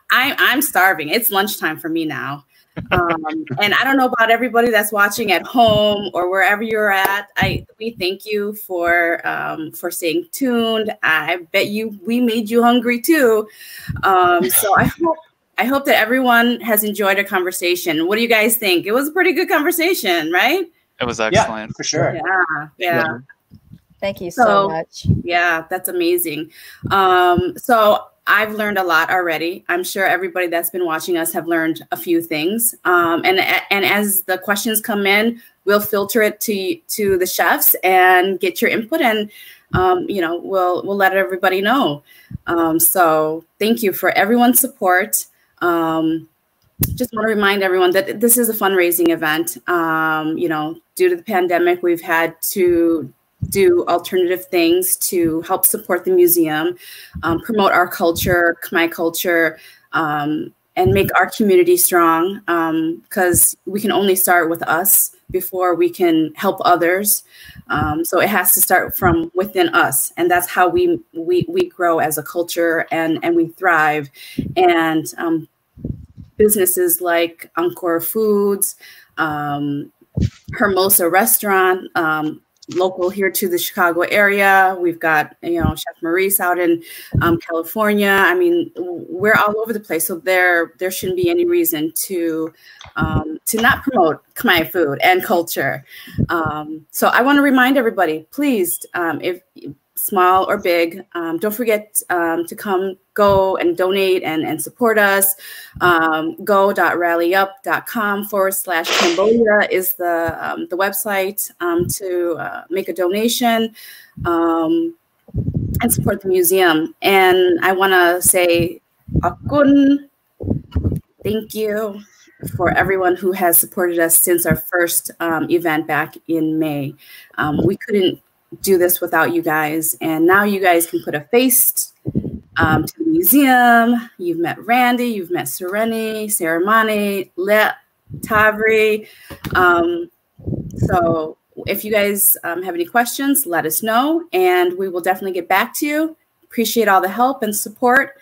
Speaker 1: I'm starving. It's lunchtime for me now. And I don't know about everybody that's watching at home or wherever you're at. We thank you for staying tuned. I bet we made you hungry too. So I hope that everyone has enjoyed our conversation. What do you guys think? It was a pretty good conversation, right?
Speaker 7: It was excellent.
Speaker 8: Yeah, for sure.
Speaker 1: Yeah.
Speaker 4: Thank you so much.
Speaker 1: Yeah, that's amazing. So I've learned a lot already. I'm sure everybody that's been watching us have learned a few things. And as the questions come in, we'll filter it to the chefs and get your input, and we'll let everybody know. So thank you for everyone's support. Just want to remind everyone that this is a fundraising event. Due to the pandemic, we've had to do alternative things to help support the museum, promote our culture, Khmer culture, and make our community strong, because we can only start with us before we can help others. So it has to start from within us, and that's how we grow as a culture and we thrive. And businesses like Angkor Foods, Hermosa Restaurant, local here to the Chicago area. We've got, Chef Maurice out in California. I mean, we're all over the place. So there shouldn't be any reason to not promote Khmer food and culture. So I want to remind everybody, please, if small or big, don't forget to go and donate and support us. Go.rallyup.com/Cambodia is the website to make a donation and support the museum. And I want to say akun, thank you for everyone who has supported us since our first event back in May. We couldn't do this without you guys, and now you guys can put a face to the museum. You've met Randy, you've met Sorenny, Saramani, Laux, Tavri. So if you guys have any questions, let us know, and we will definitely get back to you. Appreciate all the help and support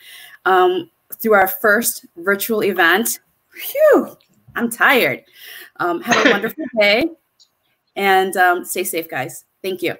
Speaker 1: through our first virtual event. Phew, I'm tired. Have a wonderful day, and stay safe, guys. Thank you.